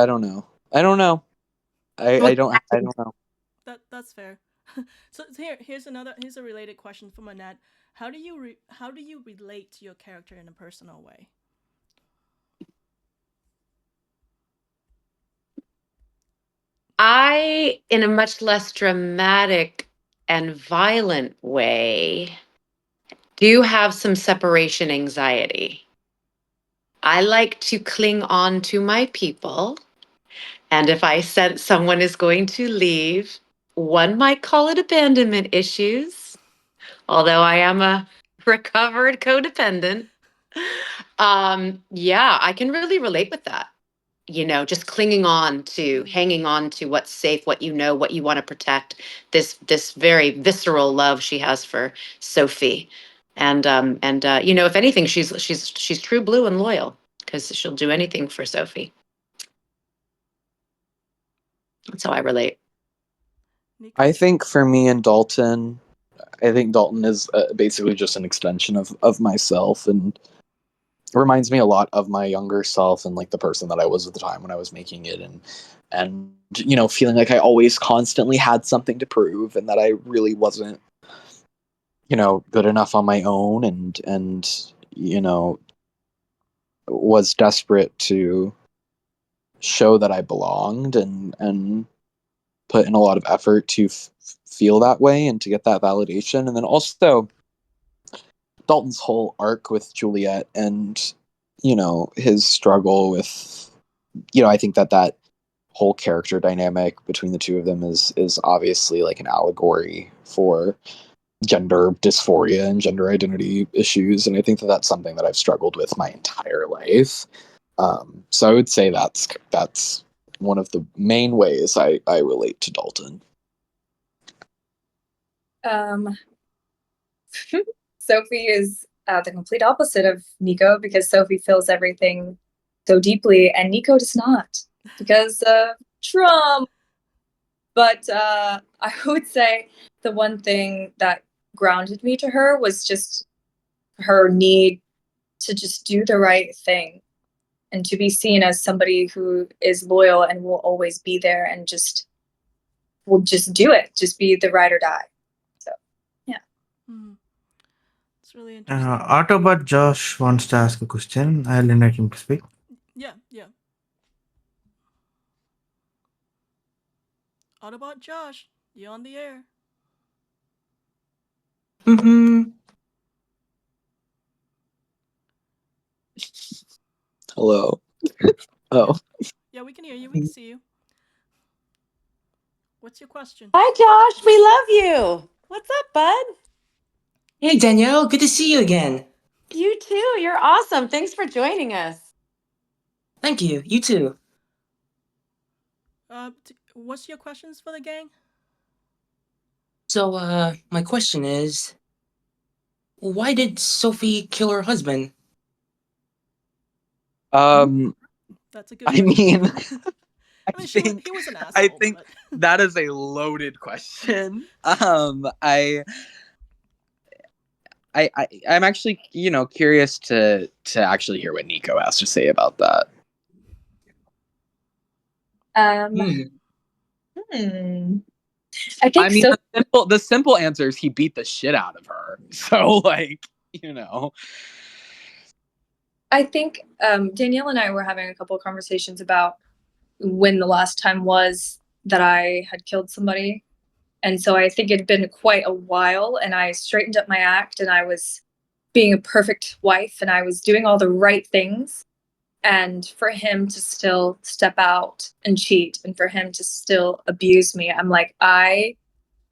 I don't know. I don't know. I don't know. That's fair. So here's a related question from Annette. How do you relate to your character in a personal way? I, in a much less dramatic and violent way, do have some separation anxiety. I like to cling on to my people. And if I sense someone is going to leave, one might call it abandonment issues, although I am a recovered codependent. Yeah, I can really relate with that. Just clinging on to, hanging on to what's safe, what what you want to protect. This very visceral love she has for Sophie, and if anything, she's true blue and loyal because she'll do anything for Sophie. That's how I relate. Nikko? I think for me and Dalton, I think Dalton is basically just an extension of myself, and reminds me a lot of my younger self and like the person that I was at the time when I was making it, and feeling like I always constantly had something to prove and that I really wasn't good enough on my own, and was desperate to show that I belonged, and put in a lot of effort to feel that way and to get that validation. And then also Dalton's whole arc with Juliet and his struggle with I think that whole character dynamic between the two of them is obviously like an allegory for gender dysphoria and gender identity issues, and I think that that's something that I've struggled with my entire life. So I would say that's one of the main ways I relate to Dalton. Sophie is the complete opposite of Nikko because Sophie feels everything so deeply, and Nikko does not because of Trump. But I would say the one thing that grounded me to her was just her need to just do the right thing and to be seen as somebody who is loyal and will always be there and will just do it, just be the ride or die. So, yeah. Mm-hmm. It's really interesting. Autobot Josh wants to ask a question. I'll invite him to speak. Yeah. Autobot Josh, you on the air? Mm-hmm. Hello. Oh. Yeah, we can hear you. We can see you. What's your question? Hi, Josh. We love you. What's up, bud? Hey, Danielle. Good to see you again. You too. You're awesome. Thanks for joining us. Thank you. You too. What's your questions for the gang? So, my question is, why did Sophie kill her husband? That's a good I question. mean, I mean, he was an asshole. I think but... that is a loaded question. I'm actually, curious to actually hear what Nikko has to say about that. Hmm. I think I mean, so. the simple answer is he beat the shit out of her. So, like, you know. I think Danielle and I were having a couple of conversations about when the last time was that I had killed somebody. And so I think it had been quite a while, and I straightened up my act, and I was being a perfect wife, and I was doing all the right things. And for him to still step out and cheat, and for him to still abuse me, I'm like, I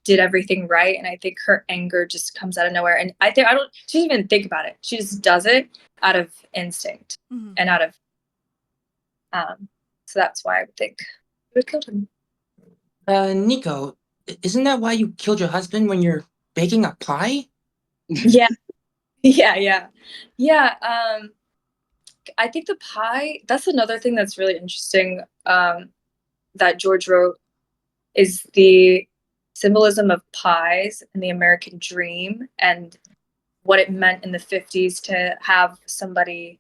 did everything right. And I think her anger just comes out of nowhere. And she doesn't even think about it. She just does it out of instinct and out of, so that's why I would think I would kill him. Nikko, isn't that why you killed your husband when you're baking a pie? Yeah. Yeah. I think the pie, that's another thing that's really interesting, that George wrote, is the symbolism of pies and the American dream and what it meant in the 50s to have somebody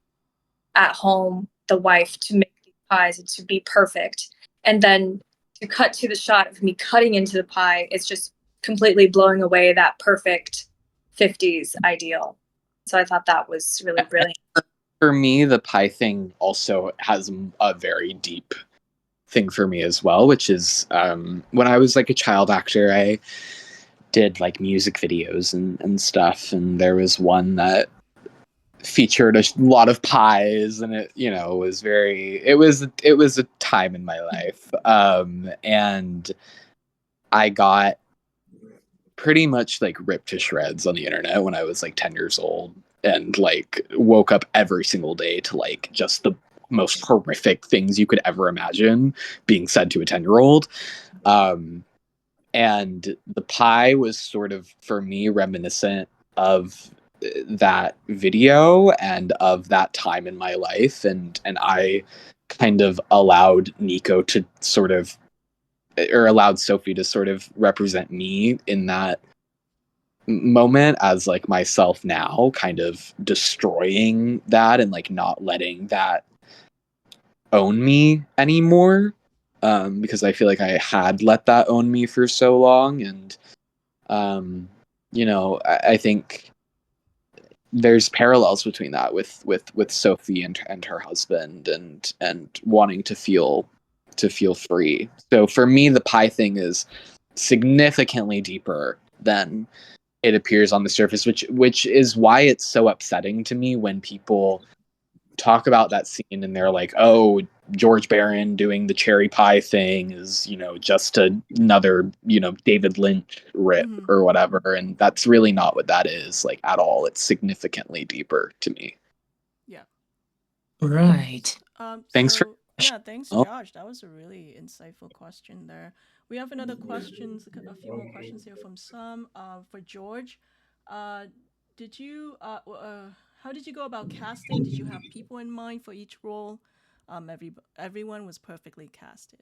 at home, the wife, to make these pies and to be perfect. And then to cut to the shot of me cutting into the pie, it's just completely blowing away that perfect 50s ideal. So I thought that was really brilliant. For me, the pie thing also has a very deep thing for me as well, which is when I was like a child actor, I did like music videos and stuff, and there was one that featured a lot of pies, and it, you know, was very, it was a time in my life, and I got pretty much like ripped to shreds on the internet when I was like 10 years old, and like woke up every single day to like just the most horrific things you could ever imagine being said to a 10-year-old. And the pie was sort of, for me, reminiscent of that video and of that time in my life, and I kind of allowed Nikko to sort of, or allowed Sophie to sort of represent me in that moment as like myself now, kind of destroying that and like not letting that own me anymore, because I feel like I had let that own me for so long. And you know, I think there's parallels between that with Sophie and her husband, and wanting to feel free. So for me, the pie thing is significantly deeper than it appears on the surface, which is why it's so upsetting to me when people talk about that scene and they're like, oh, George Barron doing the cherry pie thing is, you know, just another, you know, David Lynch rip or whatever. And that's really not what that is, like, at all. It's significantly deeper to me. Yeah. Right. Thanks for thanks, Josh. That was a really insightful question there. We have another questions, a few more questions here from some. For George, did you how did you go about casting? Did you have people in mind for each role? Everyone was perfectly casted.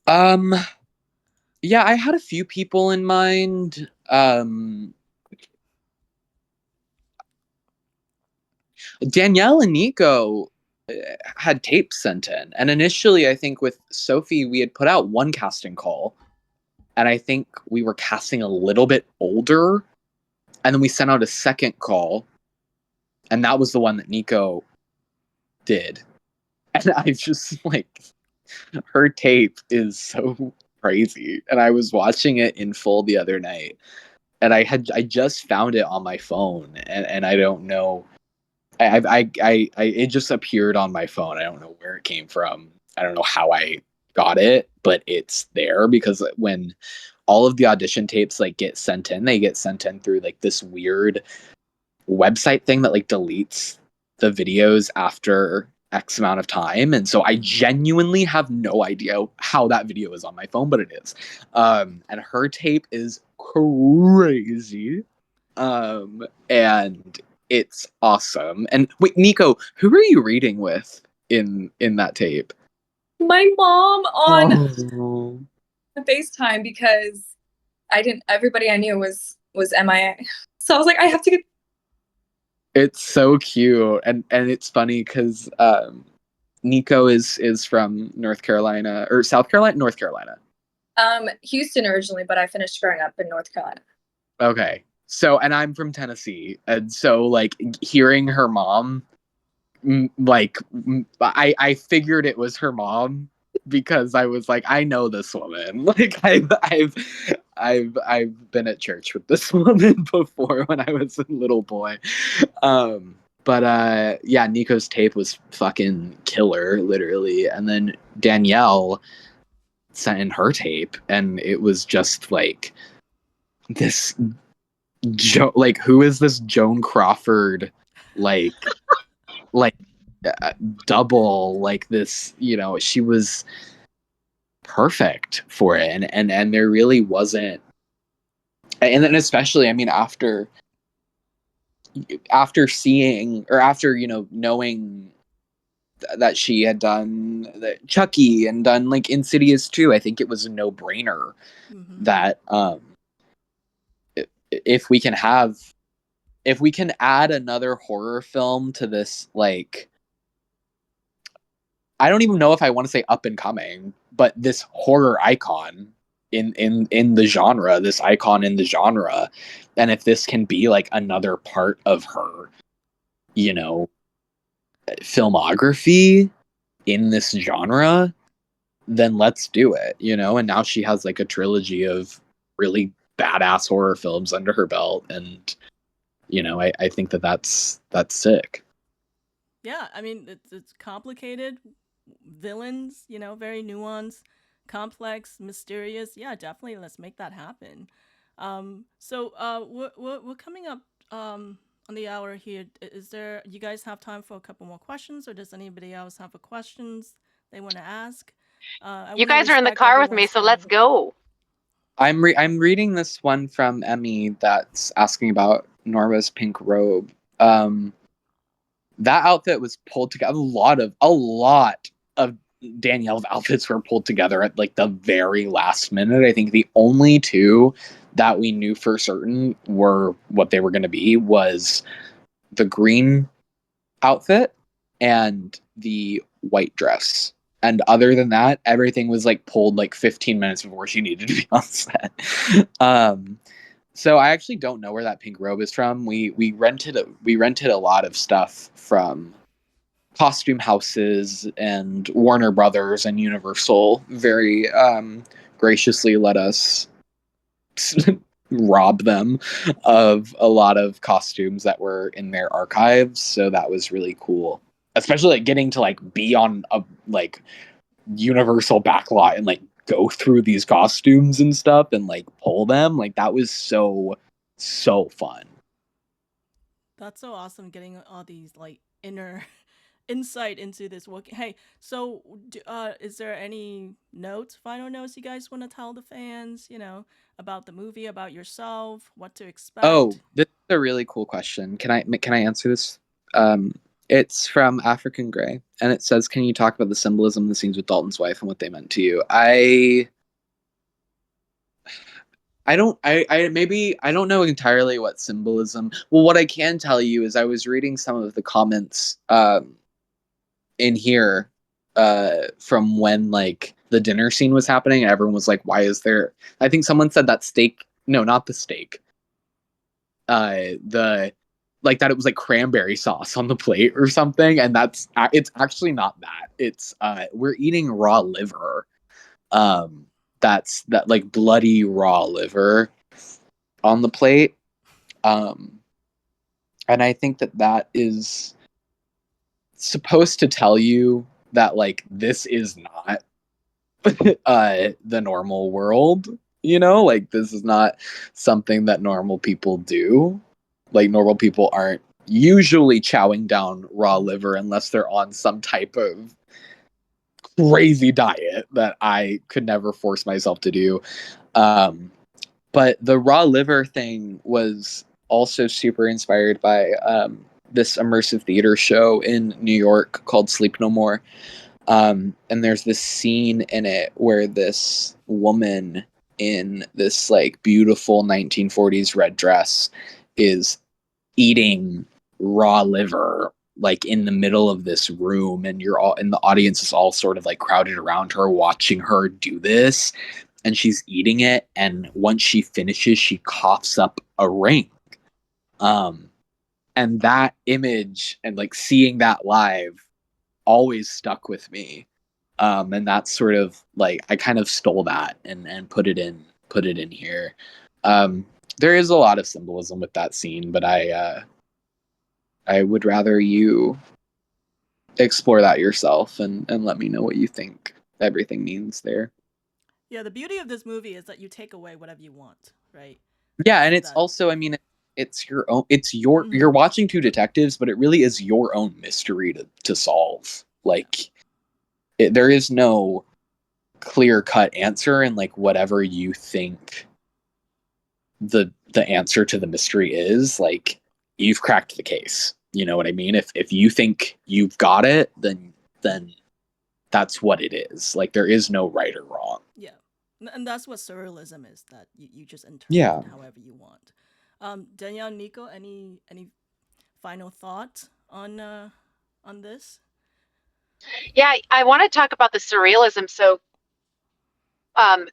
Yeah, I had a few people in mind. Danielle and Nikko had tapes sent in, and initially I think with Sophie we had put out one casting call, and I think we were casting a little bit older, and then we sent out a second call, and that was the one that Nikko did. And I just like, her tape is so crazy, and I was watching it in full the other night, and I just found it on my phone, and I don't know, I it just appeared on my phone. I don't know where it came from. I don't know how I got it, but it's there because when all of the audition tapes like get sent in, they get sent in through like this weird website thing that like deletes the videos after X amount of time. And so I genuinely have no idea how that video is on my phone, but it is. And her tape is crazy. And it's awesome. And wait, Nikko, who are you reading with in that tape? My mom on Oh. FaceTime, because everybody I knew was MIA. So I was like, I have to get. It's so cute, and it's funny because Nikko is from North Carolina or South Carolina, North Carolina. Houston originally, but I finished growing up in North Carolina. Okay. So, and I'm from Tennessee. And so, like, hearing her mom, I figured it was her mom because I was like, I know this woman. Like, I've been at church with this woman before when I was a little boy. But yeah, Nikko's tape was fucking killer, literally. And then Danielle sent in her tape, and it was just like this like, who is this Joan Crawford, like like double, like this, she was perfect for it. And there really wasn't, and then especially, I mean, after seeing, or after, knowing that she had done Chucky and done like Insidious 2, I think it was a no-brainer that if we can add another horror film to this, like, I don't even know if I want to say up and coming, but this horror icon in the genre, this icon in the genre, and if this can be like another part of her, filmography in this genre, then let's do it, and now she has like a trilogy of really badass horror films under her belt, and I think that's sick. Yeah, I mean, it's complicated. Villains, very nuanced, complex, mysterious. Yeah, definitely. Let's make that happen. So we're coming up on the hour here. Is there? You guys have time for a couple more questions, or does anybody else have a questions they want to ask? You guys are in the car with me, so let's go. I'm reading this one from Emmy that's asking about Norma's pink robe. That outfit was pulled together. A lot of Danielle's outfits were pulled together at like the very last minute. I think the only two that we knew for certain were what they were going to be was the green outfit and the white dress. And other than that, everything was like pulled like 15 minutes before she needed to be on set. So I actually don't know where that pink robe is from. We rented a lot of stuff from costume houses, and Warner Brothers and Universal very graciously let us rob them of a lot of costumes that were in their archives. So that was really cool, especially like getting to like be on a like Universal backlot and like go through these costumes and stuff and like pull them. Like, that was so fun. That's so awesome, getting all these like inner insight into this work. Hey, so is there any final notes you guys want to tell the fans, about the movie, about yourself, what to expect? Oh, this is a really cool question. Can I answer this? It's from African Grey, and it says, "Can you talk about the symbolism of the scenes with Dalton's wife and what they meant to you?" I don't know entirely what symbolism. Well, what I can tell you is I was reading some of the comments in here from when like the dinner scene was happening, and everyone was like, "Why is there?" I think someone said that steak. No, not the steak. The like that it was like cranberry sauce on the plate or something, and it's actually not that. It's we're eating raw liver. That's that like bloody raw liver on the plate. And I think that is supposed to tell you that like this is not the normal world, like this is not something that normal people do. Like, normal people aren't usually chowing down raw liver unless they're on some type of crazy diet that I could never force myself to do. But the raw liver thing was also super inspired by this immersive theater show in New York called Sleep No More. And there's this scene in it where this woman in this like beautiful 1940s red dress is eating raw liver like in the middle of this room, and you're all, and the audience is all sort of like crowded around her watching her do this. and she's eating it, and once she finishes, she coughs up a ring. And that image and like seeing that live always stuck with me. And that's sort of like I kind of stole that and put it in here. There is a lot of symbolism with that scene, but I would rather you explore that yourself and let me know what you think everything means there. Yeah, the beauty of this movie is that you take away whatever you want, right? Yeah, and it's That also, I mean, it's your own. It's your Mhm. you're watching two detectives, but it really is your own mystery to solve. Like, there is no clear cut answer, and like whatever you think the answer to the mystery is, like you've cracked the case. You know what I mean? If you think you've got it, then that's what it is. Like there is no right or wrong. Yeah, and that's what surrealism is. That you just interpret Yeah. however you want. Danielle, Nico, any final thoughts on this? Yeah, I want to talk about the surrealism. So, I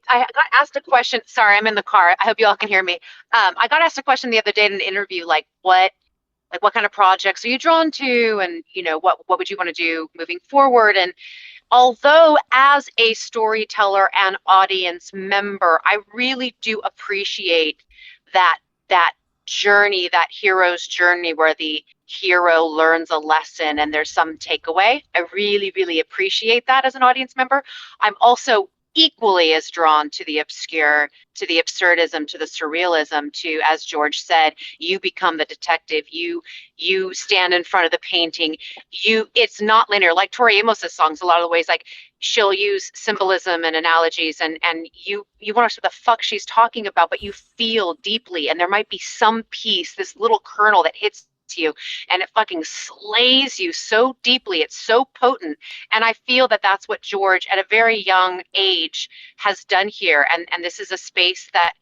got asked a question. Sorry, I'm in the car. I hope you all can hear me. I got asked a question the other day in an interview, what kind of projects are you drawn to, and what would you want to do moving forward? And although as a storyteller and audience member, I really do appreciate that journey, that hero's journey where the hero learns a lesson and there's some takeaway. I really, really appreciate that as an audience member. I'm also equally as drawn to the obscure, to the absurdism, to the surrealism, to, as George said, you become the detective, you stand in front of the painting, it's not linear. Like Tori Amos's songs, a lot of the ways, like she'll use symbolism and analogies, and you want to know what the fuck she's talking about, but you feel deeply, and there might be some piece, this little kernel that hits you and it fucking slays you so deeply. It's so potent. And I feel that that's what George at a very young age has done here. And this is a space that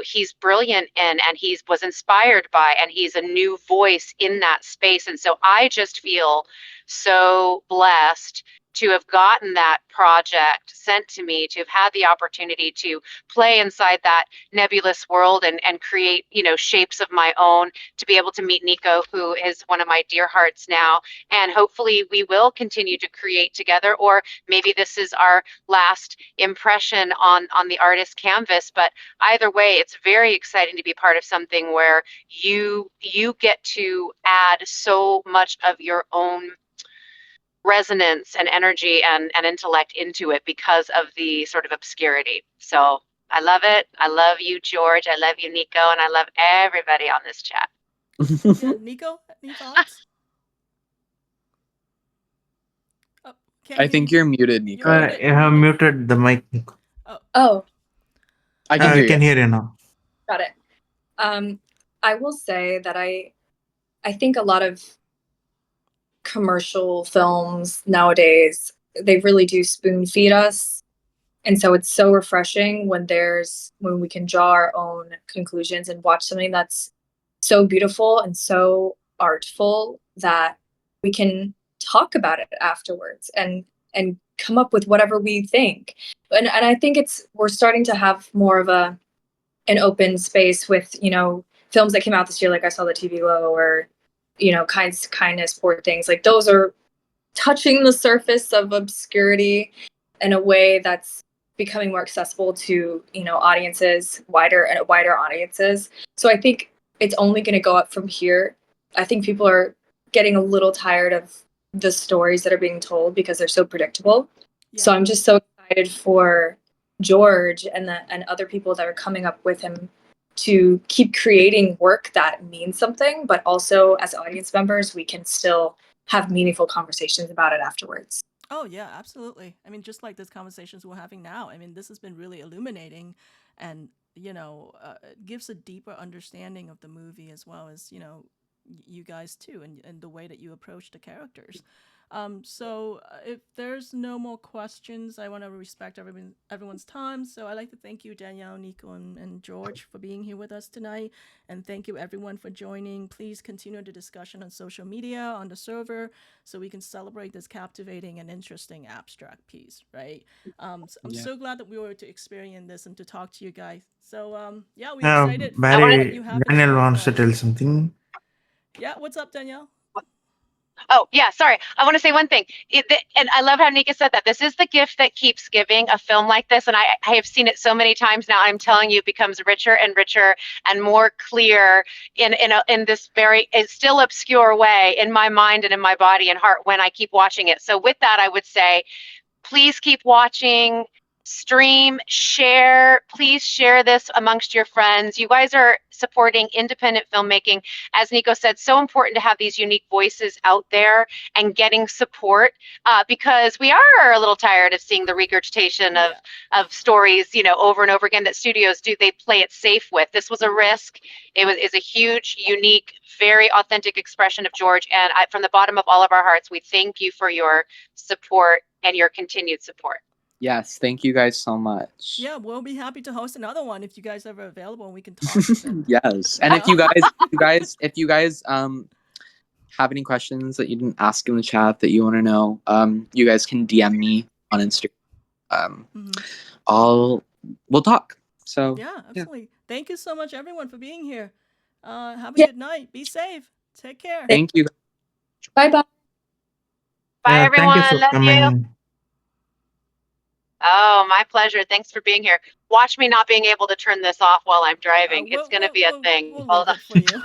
he's brilliant in, and he was inspired by, and he's a new voice in that space. And so I just feel so blessed to have gotten that project sent to me, to have had the opportunity to play inside that nebulous world and create shapes of my own, to be able to meet Nikko, who is one of my dear hearts now, and hopefully we will continue to create together, or maybe this is our last impression on the artist canvas. But either way, it's very exciting to be part of something where you get to add so much of your own resonance and energy and intellect into it because of the sort of obscurity. So I love it. I love you, George. I love you, Nikko, and I love everybody on this chat. Yeah, Nico, any thoughts? Oh, can't I hear think you. you're muted, You're Nico. muted. You You're have muted. muted the mic, Nico. Oh, I can hear We can you. hear you now. got it. I will say that I think a lot of commercial films nowadays, they really do spoon feed us. And so it's so refreshing when we can draw our own conclusions and watch something that's so beautiful and so artful that we can talk about it afterwards and come up with whatever we think. And I think we're starting to have more of an open space with, films that came out this year, like I Saw the TV Low, or, kindness, poor things. Like those are touching the surface of obscurity in a way that's becoming more accessible to audiences, wider audiences. So I think it's only going to go up from here. I think people are getting a little tired of the stories that are being told because they're so predictable. Yeah. So I'm just so excited for George and other people that are coming up with him to keep creating work that means something, but also as audience members, we can still have meaningful conversations about it afterwards. Oh yeah, absolutely. I mean, just like these conversations we're having now. I mean, this has been really illuminating, and it gives a deeper understanding of the movie, as well as you guys too, and the way that you approach the characters. If there's no more questions, I want to respect everyone's time. So I'd like to thank you, Danielle, Nikko, and George, for being here with us tonight. And thank you, everyone, for joining. Please continue the discussion on social media, on the server, so we can celebrate this captivating and interesting abstract piece, right? I'm so glad that we were to experience this and to talk to you guys. So, yeah, we're excited for what you have in Daniel store wants for to us. tell something. Yeah, what's up, Danielle? Oh, yeah, sorry. I want to say one thing. And I love how Nika said that. This is the gift that keeps giving, a film like this. And I have seen it so many times now. I'm telling you, it becomes richer and richer and more clear in this very, it's still obscure way in my mind and in my body and heart when I keep watching it. So with that, I would say, please keep watching, stream, share. Please share this amongst your friends. You guys are supporting independent filmmaking. As Nikko said, so important to have these unique voices out there and getting support because we are a little tired of seeing the regurgitation of stories, over and over again that studios do. They play it safe with. This was a risk. Is a huge, unique, very authentic expression of George. And from the bottom of all of our hearts, we thank you for your support and your continued support. Yes, thank you guys so much. Yeah, we'll be happy to host another one if you guys are ever available and we can talk a bit. Yes, and if you guys have any questions that you didn't ask in the chat that you want to know, you guys can DM me on Instagram. We'll talk. So yeah, absolutely. Thank you so much, everyone, for being here. Have a good night. Be safe. Take care. Thank you. Bye-bye. Bye, everyone. Thank you for Love you. coming. Oh, my pleasure. Thanks for being here. Watch me not being able to turn this off while I'm driving. It's going to be a thing. We'll Hold leave on. it for you.